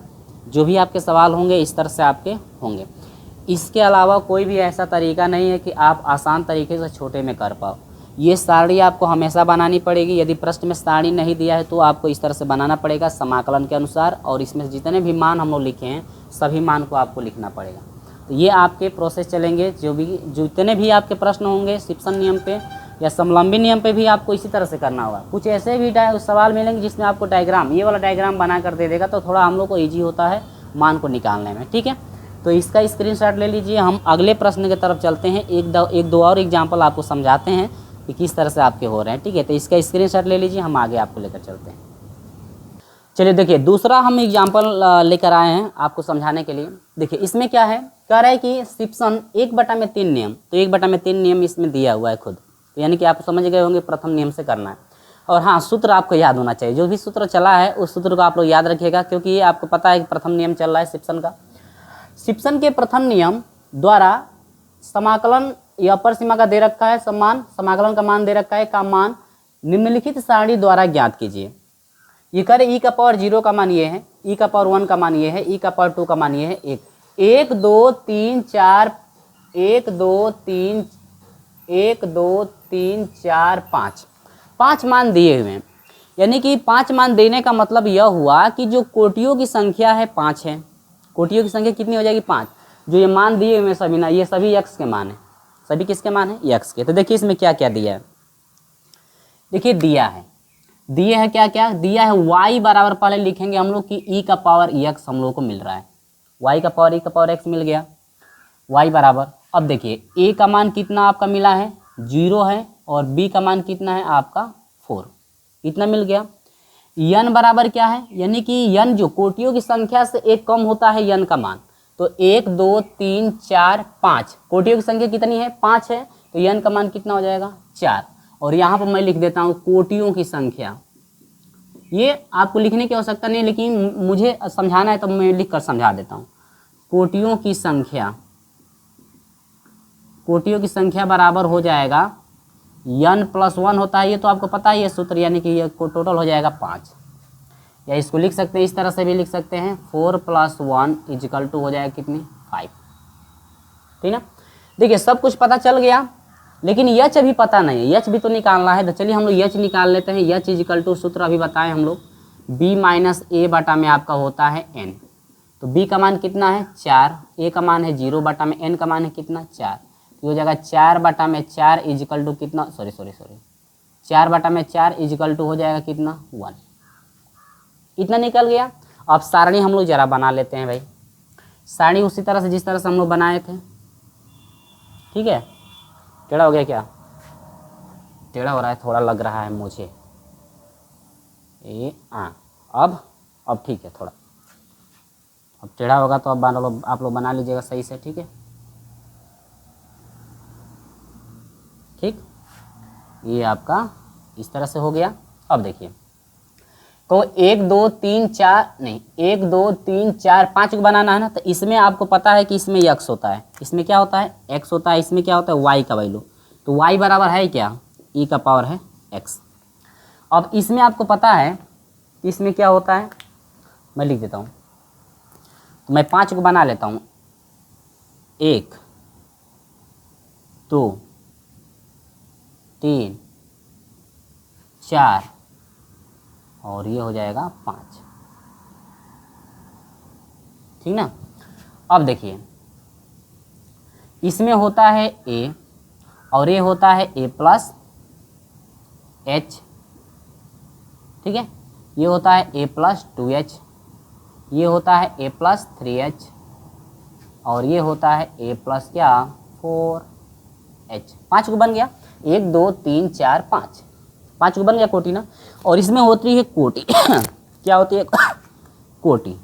Speaker 1: जो भी आपके सवाल होंगे इस तरह से आपके होंगे। इसके अलावा कोई भी ऐसा तरीका नहीं है कि आप आसान तरीके से छोटे में कर पाओ। ये सारणी आपको हमेशा बनानी पड़ेगी, यदि प्रश्न में सारणी नहीं दिया है तो आपको इस तरह से बनाना पड़ेगा समाकलन के अनुसार, और इसमें जितने भी मान हम लोग लिखे हैं सभी मान को आपको लिखना पड़ेगा। तो ये आपके प्रोसेस चलेंगे, जितने भी आपके प्रश्न होंगे शिप्सन नियम पे या समलंबी नियम पे भी आपको इसी तरह से करना होगा। कुछ ऐसे भी सवाल मिलेंगे जिसमें आपको डायग्राम, ये वाला डायग्राम बना कर दे देगा तो थोड़ा हम लोग को ईजी होता है मान को निकालने में, ठीक है। तो इसका स्क्रीनशॉट ले लीजिए। हम अगले प्रश्न की तरफ चलते हैं, एक दो और एग्जाम्पल आपको समझाते हैं कि किस तरह से आपके हो रहे हैं, ठीक है। तो इसका स्क्रीनशॉट ले लीजिए, हम आगे आपको लेकर चलते हैं। चलिए देखिए, दूसरा हम एग्जाम्पल लेकर आए हैं आपको समझाने के लिए। देखिए इसमें क्या है, कह रहा है कि शिप्सन 1/3 नियम, तो 1/3 नियम इसमें दिया हुआ है खुद, तो यानी कि आप समझ गए होंगे प्रथम नियम से करना है। और हाँ, सूत्र आपको याद होना चाहिए, जो भी सूत्र चला है उस सूत्र को आप लोग याद रखिएगा, क्योंकि ये आपको पता है कि प्रथम नियम चल रहा है शिप्सन का। शिप्सन के प्रथम नियम द्वारा समाकलन या अपर सीमा का दे रखा है समान, समाकलन का मान दे रखा है, का मान निम्नलिखित सारणी द्वारा ज्ञात कीजिए। ये करे e का पावर 0 का मान ये है, e का पावर 1 का मान ये है, e का पावर 2 का मान ये है 1 1 2 3 4 1 2 3 1 2 3 4 5 5 मान दिए हुए हैं। यानी कि 5 मान देने का मतलब यह हुआ कि जो कोटियों की संख्या है 5 है। कोटियों की संख्या कितनी हो जाएगी 5। जो ये मान दिए हुए सभी ना, ये सभी x के मान है। सभी किसके मान है, x के। तो देखिए इसमें क्या क्या दिया है, देखिए दिया है क्या क्या दिया है। y बराबर पहले लिखेंगे हम लोग कि e का पावर x हम लोग को मिल रहा है, y का पावर e का पावर x मिल गया, y बराबर। अब देखिए a का मान कितना आपका मिला है 0 है, और b का मान कितना है आपका 4, इतना मिल गया। n बराबर क्या है, यानी कि n जो कोटियों की संख्या से एक कम होता है n का मान, तो 1 2 3 4 5 कोटियों की संख्या कितनी है 5 है, तो n का मान कितना हो जाएगा 4। और यहाँ पर मैं लिख देता हूँ कोटियों की संख्या, ये आपको लिखने की आवश्यकता नहीं है, लेकिन मुझे समझाना है तो मैं लिख कर समझा देता हूँ। कोटियों की संख्या बराबर हो जाएगा n+1 होता है, ये तो आपको पता ही है सूत्र, यानी कि ये टोटल हो जाएगा 5। या इसको लिख सकते हैं, इस तरह से भी लिख सकते हैं 4 + 1 = हो जाएगा कितनी 5। ठीक ना। देखिए सब कुछ पता चल गया, लेकिन यच अभी पता नहीं है, यच भी तो निकालना है। तो चलिए हम लोग यच निकाल लेते हैं। यच = सूत्र अभी बताएं हम लोग, b - a बटा में आपका होता है n। तो b का मान कितना है 4, a का मान है 0 बटा में n का मान है कितना 4। तो हो जाएगा 4 बटा में 4 = कितना, सॉरी 4 बटा में 4 = हो जाएगा कितना 1। इतना निकल गया। अब सारणी हम लोग जरा बना लेते हैं भाई। सारणी उसी तरह से जिस तरह से हम लोग बनाए थे। ठीक है, टेढ़ा हो गया क्या, टेढ़ा हो रहा है, थोड़ा लग रहा है मुझे। अब ठीक है, थोड़ा अब टेढ़ा होगा तो अब आप लोग बना लीजिएगा सही से। ठीक है, ठीक, ये आपका इस तरह से हो गया। अब देखिए, तो 1 2 3 4 नहीं 1 2 3 4 5 को बनाना है ना। तो इसमें आपको पता है कि इसमें x होता है, इसमें क्या होता है x होता है, इसमें क्या होता है y का वैल्यू। तो y बराबर है क्या, e का पावर है x। अब इसमें आपको पता है इसमें क्या होता है, मैं लिख देता हूँ। तो मैं 5 को बना लेता हूँ, 1 2 3 4 और ये हो जाएगा 5। ठीक ना। अब देखिए, इसमें होता है a और ये होता है a + h। ठीक है, ये होता है a + 2h, ये होता है a + 3h और ये होता है a + क्या 4h। 5 को बन गया, 1 2 3 4 5, 5 को बन गया कोटि ना। और इसमें होती है कोटि क्या होती है कोटि,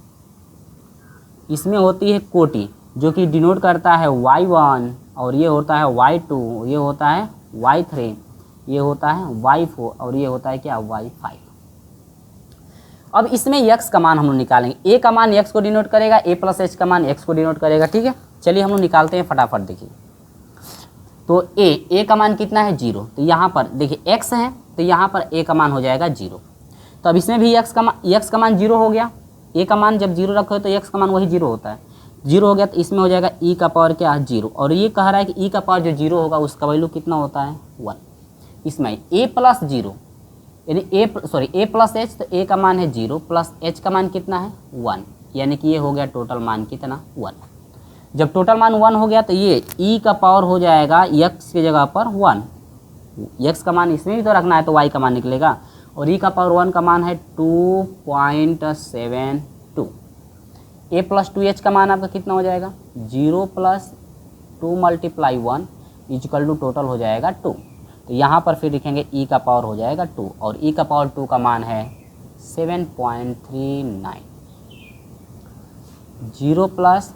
Speaker 1: इसमें होती है कोटि जो कि डिनोट करता है y1 और ये होता है y2, ये होता है y3, ये होता है y4 और ये होता है क्या y5। अब इसमें x का मान हम लोग निकालेंगे। a का मान x को डिनोट करेगा, a + h का मान x को डिनोट करेगा। ठीक है, चलिए हम लोग निकालते हैं फटाफट। देखिए, तो a का मान कितना है 0, तो यहाँ पर देखिए x है तो यहाँ पर a का मान हो जाएगा 0। तो अब इसमें भी x का मान 0 हो गया। a का मान जब 0 रखो तो x का मान वही 0 होता है, 0 हो गया। तो इसमें हो जाएगा e का पावर क्या 0, और ये कह रहा है कि e का पावर जो 0 होगा उसका वैल्यू कितना होता है 1। इसमें a + 0 यानी a + h, तो a का मान है 0 प्लस h का मान कितना है 1, यानी कि ये हो गया टोटल मान कितना 1। जब टोटल मान 1 हो गया तो ये e का पावर हो जाएगा x की जगह पर 1। x का मान इसमें भी तो रखना है तो y का मान निकलेगा, और e का पावर 1 का मान है 2.72। a + 2h का मान आपका कितना हो जाएगा 0 + 2 × 1 = टोटल हो जाएगा 2। तो यहाँ पर फिर लिखेंगे e का पावर हो जाएगा 2 और e का पावर 2 का मान है 7.39। 0 +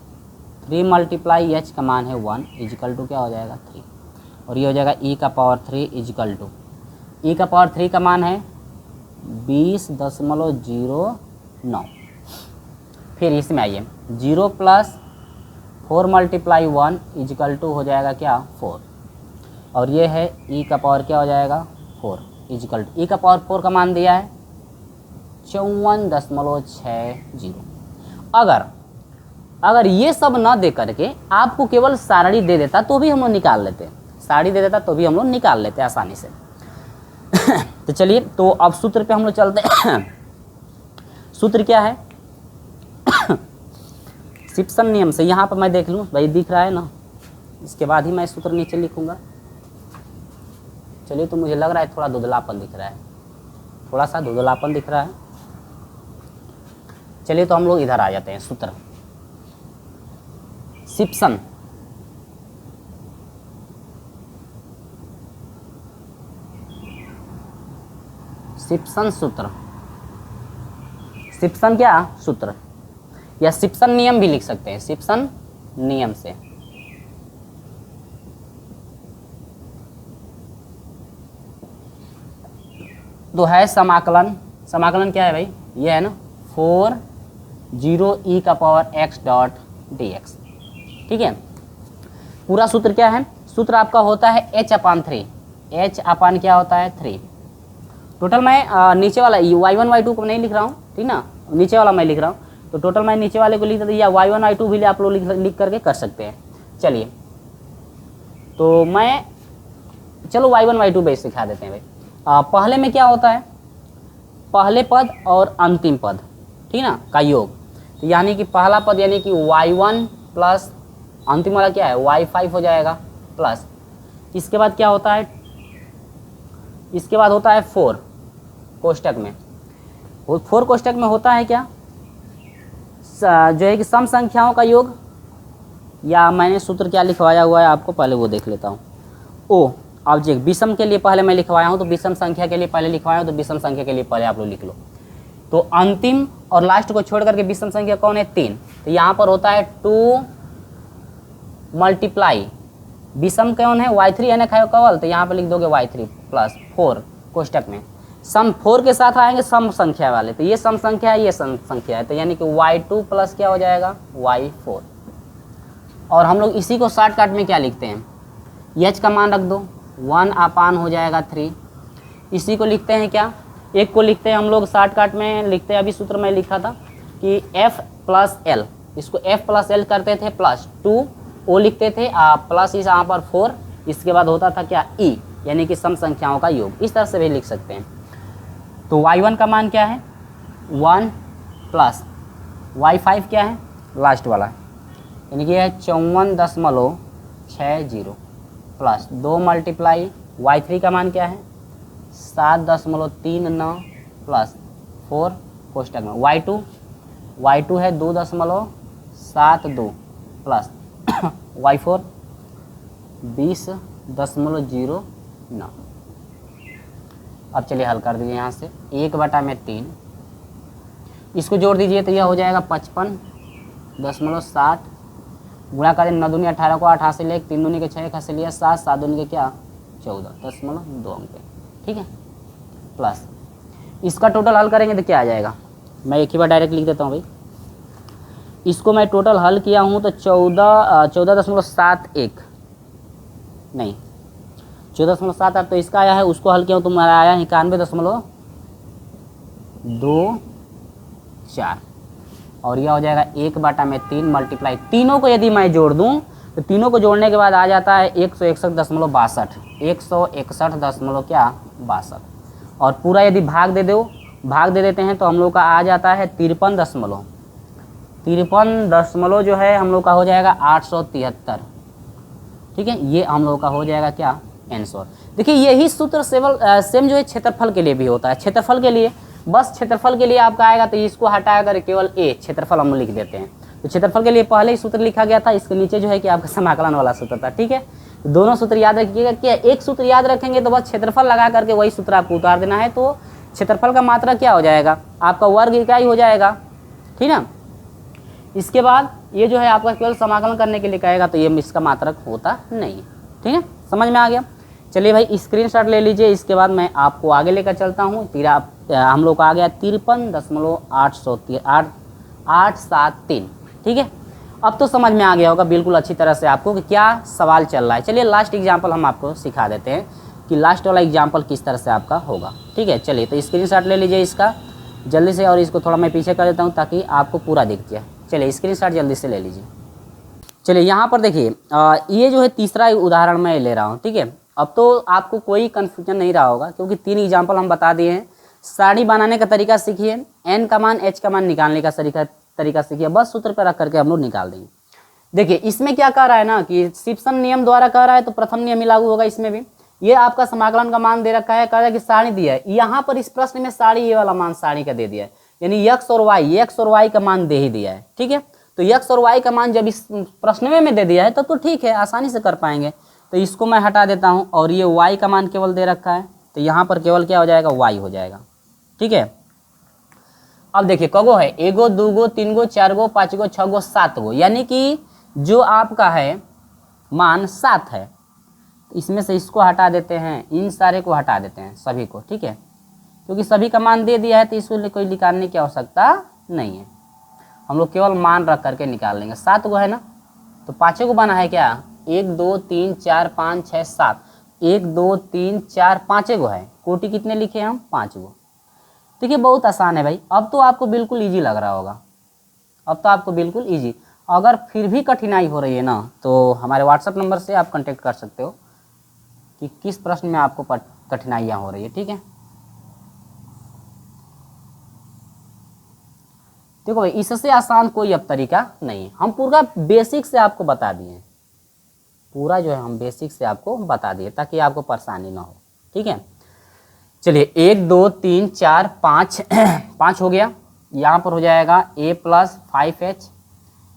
Speaker 1: 3 × h का मान है 1 = क्या हो जाएगा 3, और ये हो जाएगा e का पावर 3 = e का पावर 3 का मान है 20.09। फिर इसमें आइए 0 + 4 × 1 = हो जाएगा क्या 4, और ये है e का पावर क्या हो जाएगा 4 = e का पावर 4 का मान दिया है 54.60। अगर ये सब ना दे करके आपको केवल सारणी दे देता तो भी हम लोग निकाल लेते, सारणी दे देता तो भी हम लोग निकाल लेते आसानी से। तो चलिए, तो अब सूत्र पे हम लोग चलते हैं। सूत्र क्या है सिप्सन नियम से। यहाँ पर मैं देख लूँ भाई, दिख रहा है ना, इसके बाद ही मैं सूत्र नीचे लिखूंगा। चलिए, तो मुझे लग रहा है थोड़ा धुंधलापन दिख रहा है, थोड़ा सा धुंधलापन दिख रहा है। चलिए, तो हम लोग इधर आ जाते हैं। सूत्र सिप्सन सूत्र, सिप्सन क्या सूत्र, या सिप्सन नियम भी लिख सकते हैं। सिप्सन नियम से तो है समाकलन समाकलन क्या है भाई, ये है ना 4 0 e का पावर x डॉट dx। ठीक है, पूरा सूत्र क्या है, सूत्र आपका होता है h/3, h अपान क्या होता है 3। टोटल मैं नीचे वाला y1 y2 को नहीं लिख रहा हूँ, ठीक ना, नीचे वाला मैं लिख रहा हूँ, तो टोटल मैं नीचे वाले को लिख देता, या y1 y2 भी आप लोग लिख करके कर सकते हैं। चलिए तो मैं चलो y1 y2 बेस सिखा देते हैं भाई। पहले में क्या होता है, पहले पद और अंतिम पद, ठीक ना, का योग। तो यानी कि पहला पद यानी कि y1 प्लस अंतिम वाला क्या है y5 हो जाएगा, प्लस इसके बाद क्या होता है, इसके बाद होता है 4 कोष्टक में, 4 कोष्टक में होता है क्या, जो है कि सम संख्याओं का योग, या मैंने सूत्र क्या लिखवाया हुआ है आपको पहले वो देख लेता हूँ। ओ ऑब्जेक्ट विषम के लिए पहले मैं लिखवाया हूँ, तो विषम संख्या के लिए पहले लिखवाया हूँ, तो विषम संख्या के लिए पहले आप लोग लिख लो। तो अंतिम और लास्ट को छोड़ करके विषम संख्या कौन है 3, तो यहाँ पर होता है 2 मल्टीप्लाई विषम कौन है y3 है ना केवल, तो यहाँ पर लिख दोगे y3 प्लस 4 कोष्टक में, सम 4 के साथ आएंगे सम संख्या वाले, तो ये सम संख्या है, ये सम संख्या है, तो यानी कि y2 प्लस क्या हो जाएगा y4। और हम लोग इसी को शॉर्टकट में क्या लिखते हैं, h का मान रख दो 1 अपान हो जाएगा 3, इसी को लिखते हैं क्या, एक को लिखते हैं हम लोग शॉर्टकट में लिखते हैं, अभी सूत्र में लिखा था कि f प्लस एल, इसको f प्लस एल करते थे, प्लस 2 ओ लिखते थे, प्लस इस यहाँ पर 4, इसके बाद होता था क्या e, यानी कि सम संख्याओं का योग, इस तरह से भी लिख सकते हैं। तो y1 का मान क्या है 1 प्लस y5 क्या है लास्ट वाला, यानी कि है 54.60 प्लस 2 मल्टीप्लाई y3 का मान क्या है 7.39 प्लस 4 कोष्टक में y2 है 2.72 प्लस y4 20.09। अब चलिए हल कर दीजिए, यहाँ से 1/3 इसको जोड़ दीजिए, तो यह हो जाएगा 55.60 गुणा करें 9 दूनी 18 को 8 से ले 3 दूनी के 6 1 से लिया 7 7 दूनी के क्या 14.2 अंक, ठीक है, प्लस इसका टोटल हल करेंगे तो क्या आ जाएगा, मैं एक ही बार डायरेक्ट लिख देता हूँ भाई। इसको मैं टोटल हल किया हूँ तो 14.71 नहीं 14.78, तो इसका आया है, उसको हल किया हूँ तुम्हारा आया 91.24 और यह हो जाएगा 1/3 मल्टीप्लाई, तीनों को यदि मैं जोड़ दूं तो तीनों को जोड़ने के बाद आ जाता है 161.62 और पूरा यदि भाग दे देते हैं तो हम लोग का आ जाता है 53 जो है हम लोग का हो जाएगा 873, ठीक है, ये हम लोग का हो जाएगा क्या आंसर। देखिए यही सूत्र सेम जो है क्षेत्रफल के लिए भी होता है, क्षेत्रफल के लिए बस क्षेत्रफल के लिए आपका आएगा तो इसको हटा कर केवल ए क्षेत्रफल हम लिख देते हैं, तो क्षेत्रफल के लिए पहले ही सूत्र लिखा गया था, इसके नीचे जो है कि आपका समाकलन वाला सूत्र था, ठीक है, दोनों सूत्र याद रखिएगा, क्या एक सूत्र याद रखेंगे तो बस क्षेत्रफल लगा करके वही सूत्र आपको उतार देना है, तो क्षेत्रफल का मात्रा क्या हो जाएगा आपका वर्ग इकाई हो जाएगा, ठीक ना। इसके बाद ये जो है आपका केवल समाकलन करने के लिए कहेगा तो ये इसका मात्रक होता नहीं, ठीक है, समझ में आ गया। चलिए भाई स्क्रीनशॉट ले लीजिए, इसके बाद मैं आपको आगे लेकर चलता हूँ। हम लोग का आ गया 53.873, ठीक है, अब तो समझ में आ गया होगा बिल्कुल अच्छी तरह से आपको कि क्या सवाल चल रहा है। चलिए लास्ट एग्जाम्पल हम आपको सिखा देते हैं कि लास्ट वाला एग्जाम्पल किस तरह से आपका होगा, ठीक है। चलिए तो स्क्रीनशॉट ले लीजिए इसका जल्दी से, और इसको थोड़ा मैं पीछे कर देता हूँ ताकि आपको पूरा दिख जाए। चलिए स्क्रीनशॉट जल्दी से ले लीजिए। चलिए यहाँ पर देखिए ये जो है तीसरा उदाहरण मैं ले रहा हूँ, ठीक है। अब तो आपको कोई कन्फ्यूजन नहीं रहा होगा क्योंकि 3 एग्जाम्पल हम बता दिए हैं। साड़ी बनाने का तरीका सीखिए, n का मान h का मान निकालने का तरीका सीखिए, बस सूत्र पर रख करके हम लोग निकाल देंगे। देखिए इसमें क्या कह रहा है ना कि सिप्सन नियम द्वारा कह रहा है तो प्रथम नियम ही लागू होगा इसमें भी। ये आपका समाकलन का मान दे रखा है, कह रहा है कि साड़ी दिया है, यहाँ पर इस प्रश्न में साड़ी ये वाला मान साड़ी का दे दिया है, यानी x और y का मान दे ही दिया है, ठीक है। तो x और y का मान जब इस प्रश्न में दे दिया है तो ठीक है, आसानी से कर पाएंगे। तो इसको मैं हटा देता हूँ और ये y का मान केवल दे रखा है, तो यहाँ पर केवल क्या हो जाएगा y हो जाएगा, ठीक है। अब देखिए कगो है 1 गो 2 गो 3 गो 4 गो 5 गो 6 गो 7 गो, यानी कि जो आपका है मान 7 है, इसमें से इसको हटा देते हैं, इन सारे को हटा देते हैं सभी को, ठीक है। क्योंकि सभी का मान दे दिया है तो इसको कोई निकालने की आवश्यकता नहीं है, हम लोग केवल मान रख करके निकाल लेंगे। 7 गो है ना, तो 5 गो बना है क्या, 1 2 3 4 5 6 7, 1 2 3 4 5 गो है, कोटि कितने लिखे हम, 5 गो। देखिए बहुत आसान है भाई, अब तो आपको बिल्कुल ईजी लग रहा होगा, अब तो आपको बिल्कुल ईजी। अगर फिर भी कठिनाई हो रही है ना तो हमारे व्हाट्सएप नंबर से आप कांटेक्ट कर सकते हो कि किस प्रश्न में आपको कठिनाइयाँ हो रही है, ठीक है। देखो भाई इससे आसान कोई अब तरीका नहीं है, हम पूरा बेसिक से आपको बता दिए हैं, पूरा जो है हम बेसिक से आपको बता दिए ताकि आपको परेशानी ना हो, ठीक है। चलिए 1 2 3 4 5 5 हो गया, यहाँ पर हो जाएगा a + 5h,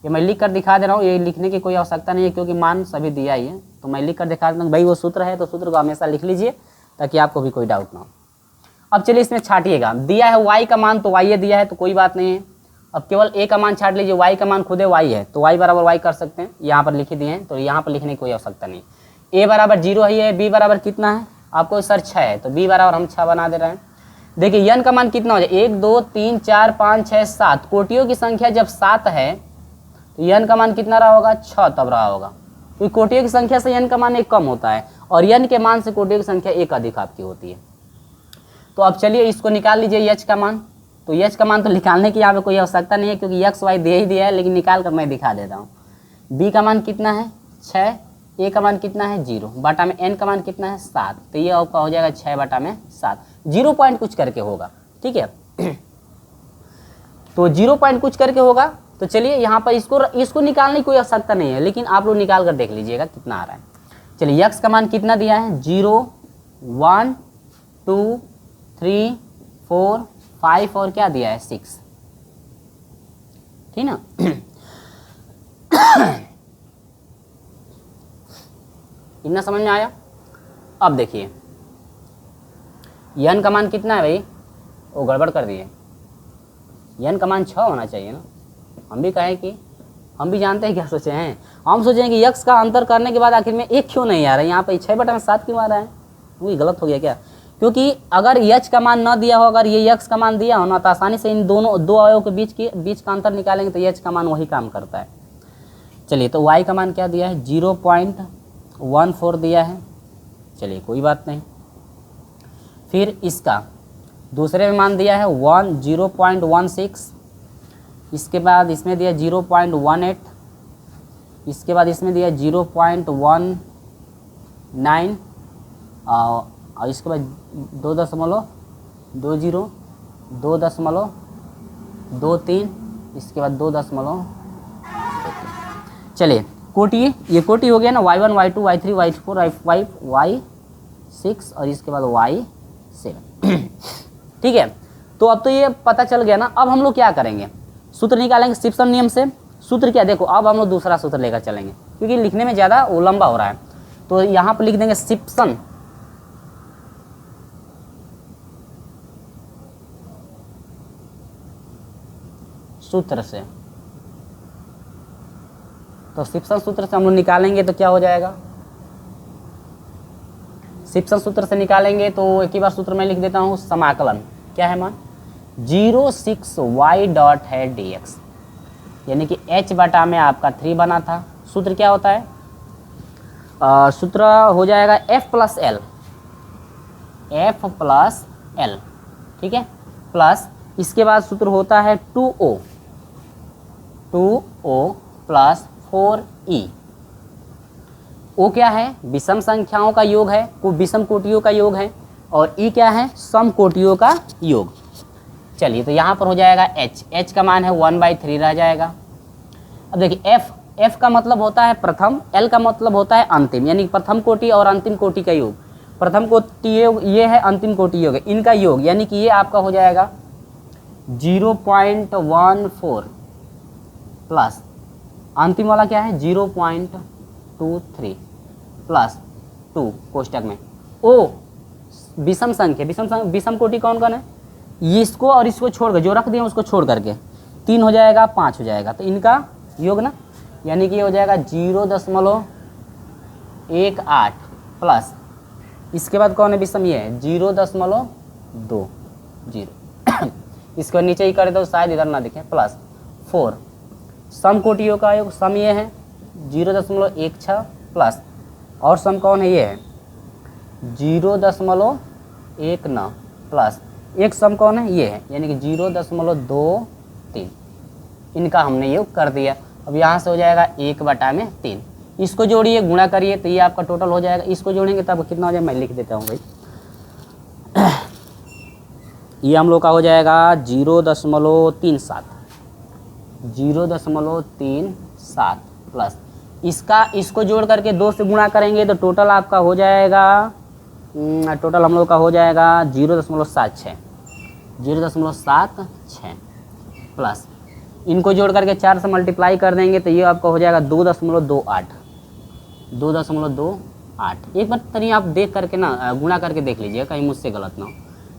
Speaker 1: ये मैं लिख कर दिखा दे रहा हूँ, ये लिखने की कोई आवश्यकता नहीं है क्योंकि मान सभी दिया ही है, तो मैं लिख कर दिखा देता हूँ भाई, वो सूत्र है तो सूत्र को हमेशा लिख लीजिए ताकि आपको भी कोई डाउट ना हो। अब चलिए इसमें छाटिएगा, दिया है y का मान तो y दिया है तो कोई बात नहीं है, अब केवल a का मान छाट लीजिए, y का मान खुद है y है तो y बराबर y कर सकते हैं, यहाँ पर लिख दिए हैं तो यहाँ पर लिखने की कोई आवश्यकता नहीं। a बराबर 0 ही है, b बराबर कितना है आपको सर 6 है, तो b बराबर हम 6 बना दे रहे हैं। देखिए n का मान कितना हो जाए, 1 2 3 4 5 6 7, कोटियों की संख्या जब 7 है तो n का मान कितना रहा होगा, 6 तब रहा होगा, क्योंकि कोटियों की संख्या से n का मान 1 कम होता है और n के मान से कोटियों की संख्या 1 अधिक आपकी होती है। तो अब चलिए इसको निकाल लीजिए h का मान, तो h का मान तो निकालने की यहाँ पे कोई आवश्यकता नहीं है क्योंकि x y दे ही दिया है, लेकिन निकाल कर मैं दिखा देता हूँ। b का मान कितना है 6, a का मान कितना है 0, बटा में n का मान कितना है 7, तो ये आपका हो जाएगा 6 बटा में 7, 0 पॉइंट कुछ करके होगा, ठीक है। तो 0 पॉइंट कुछ करके होगा, तो चलिए यहाँ पर इसको निकालने की कोई आवश्यकता नहीं है, लेकिन आप लोग निकाल कर देख लीजिएगा कितना आ रहा है। चलिए x का मान कितना दिया है, 0 1 2 3 4 5 और क्या दिया है 6, ठीक ना। इतना समझ में आया। अब देखिए n का मान कितना है भाई, वो गड़बड़ कर दिए, n का मान 6 होना चाहिए ना। हम भी कहें कि हम भी जानते हैं क्या सोचे हैं, हम सोचे हैं कि x का अंतर करने के बाद आखिर में 1 क्यों नहीं आ रहा है, यहाँ पे 6 बटा में 7 क्यों आ रहा है, वो गलत हो गया क्या। क्योंकि अगर h का मान न दिया हो, अगर ये x का मान दिया हो ना तो आसानी से इन दोनों दो अवयव के बीच का अंतर निकालेंगे तो h का मान वही काम करता है। चलिए तो y का मान क्या दिया है, 0.14 दिया है, चलिए कोई बात नहीं। फिर इसका दूसरे में मान दिया है 0.16, इसके बाद इसमें दिया 0.18, इसके बाद इसमें दिया 0.19 और इसके बाद 2.20, 2.23, इसके बाद 2.23। चलिए कोटि, ये कोटि हो गया ना, y1 y2 y3 y4 y5 y6 और इसके बाद y7। ठीक है, तो अब तो ये पता चल गया ना। अब हम लोग क्या करेंगे, सूत्र निकालेंगे सिम्पसन नियम से। सूत्र क्या, देखो अब हम लोग दूसरा सूत्र लेकर चलेंगे क्योंकि लिखने में ज़्यादा वो लंबा हो रहा है, तो यहाँ पर लिख देंगे सिम्पसन सूत्र से। तो सिम्पसन सूत्र से हम लोग निकालेंगे तो क्या हो जाएगा, सिम्पसन सूत्र से निकालेंगे तो एक ही बार सूत्र में लिख देता हूँ, समाकलन क्या है मान 0.6y डॉट है dx, यानी कि h बटा में आपका 3 बना था। सूत्र क्या होता है, सूत्र हो जाएगा f प्लस एल, ठीक है, प्लस इसके बाद सूत्र होता है 2o प्लस 4e। ओ क्या है, विषम संख्याओं का योग है, विषम कोटियों का योग है, और ई क्या है, सम कोटियों का योग। चलिए तो यहाँ पर हो जाएगा h का मान है 1/3 रह जाएगा। अब देखिए f का मतलब होता है प्रथम, l का मतलब होता है अंतिम, यानी प्रथम कोटि और अंतिम कोटि का योग। प्रथम कोटि योग ये है, अंतिम कोटि योग है, इनका योग, यानी कि ये आपका हो जाएगा 0.14 प्लस अंतिम वाला क्या है 0.23 प्लस 2 कोष्टक में ओ विषम संख्या, विषम कोटि कौन कौन है, ये इसको और इसको छोड़कर जो रख दिए उसको छोड़ करके 3 हो जाएगा, 5 हो जाएगा, तो इनका योग ना, यानी कि ये हो जाएगा 0.18 प्लस इसके बाद कौन है विषम, ये है 0.2 0। इसके नीचे ही करे तो शायद इधर ना दिखे, प्लस 4। सम कोटियों का योग, सम ये है 0.16 प्लस, और सम कौन है, ये है 0.19 प्लस एक सम कौन है, ये है, यानी कि 0.23। इनका हमने योग कर दिया। अब यहाँ से हो जाएगा 1/3। इसको जोड़िए, गुणा करिए तो ये आपका टोटल हो जाएगा। इसको जोड़ेंगे तब कितना हो जाएगा, मैं लिख देता हूँ भाई। ये हम लोग का हो जाएगा 0.37 प्लस इसको जोड़ करके 2 से गुणा करेंगे तो टोटल आपका हो जाएगा, टोटल हम लोग का हो जाएगा 0.76 प्लस इनको जोड़ करके 4 से मल्टीप्लाई कर देंगे तो ये आपका हो जाएगा 2.28। एक बार तनी आप देख करके ना गुणा करके देख लीजिए, कहीं मुझसे गलत ना हो।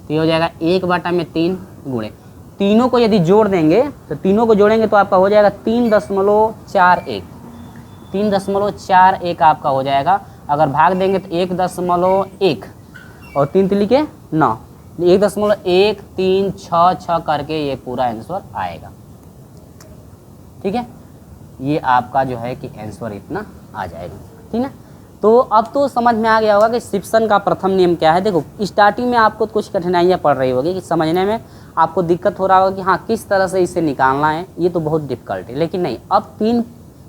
Speaker 1: तो ये हो जाएगा 1/3 गुणे, तीनों को यदि जोड़ देंगे तो तीनों को जोड़ेंगे तो आपका हो जाएगा 3.41 आपका हो जाएगा। अगर भाग देंगे तो 1.1 और 3 तिली के 9, 1.1366 करके ये पूरा आंसर आएगा। ठीक है, ये आपका जो है कि आंसर इतना आ जाएगा। ठीक है, तो अब तो समझ में आ गया होगा कि शिप्सन का प्रथम नियम क्या है। देखो स्टार्टिंग में आपको कुछ कठिनाइयाँ पड़ रही होगी कि समझने में आपको दिक्कत हो रहा होगा कि हाँ किस तरह से इसे निकालना है, ये तो बहुत डिफिकल्ट है। लेकिन नहीं, अब 3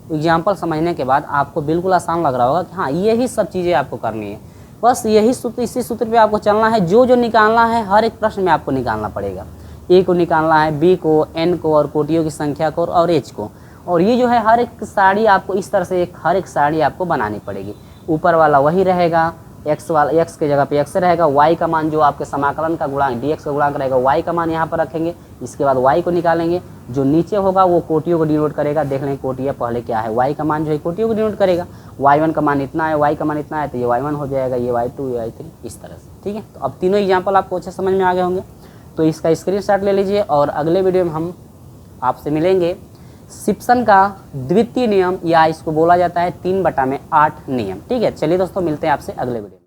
Speaker 1: एग्जाम्पल समझने के बाद आपको बिल्कुल आसान लग रहा होगा कि हाँ यही सब चीज़ें आपको करनी है, बस यही सूत्र, इसी सूत्र पे आपको चलना है। जो निकालना है हर एक प्रश्न में आपको निकालना पड़ेगा। ए को निकालना है, बी को, एन को, और कोटियों की संख्या को, और एच को। और ये जो है हर एक साड़ी आपको इस तरह से हर एक साड़ी आपको बनानी पड़ेगी। ऊपर वाला वही रहेगा, एक्स के जगह पे एक्स रहेगा, वाई का मान जो आपके समाकलन का गुणांक dx का गुणांक रहेगा, वाई का मान यहाँ पर रखेंगे। इसके बाद वाई को निकालेंगे, जो नीचे होगा वो कोटियों को डिनोट करेगा। देख लें कोटियाँ पहले क्या है, वाई का मान जो है कोटियों को डिनोट करेगा। y1 का मान इतना है, y का मान इतना है, तो ये y1 हो जाएगा, ये y2, ये y3, इस तरह से। ठीक है, तो अब तीनों एग्जाम्पल आपको अच्छे समझ में आ गए होंगे। तो इसका स्क्रीनशॉट ले लीजिए और अगले वीडियो में हम आपसे मिलेंगे शिप्सन का द्वितीय नियम, या इसको बोला जाता है 3/8 नियम। ठीक है, चलिए दोस्तों मिलते हैं आपसे अगले वीडियो में।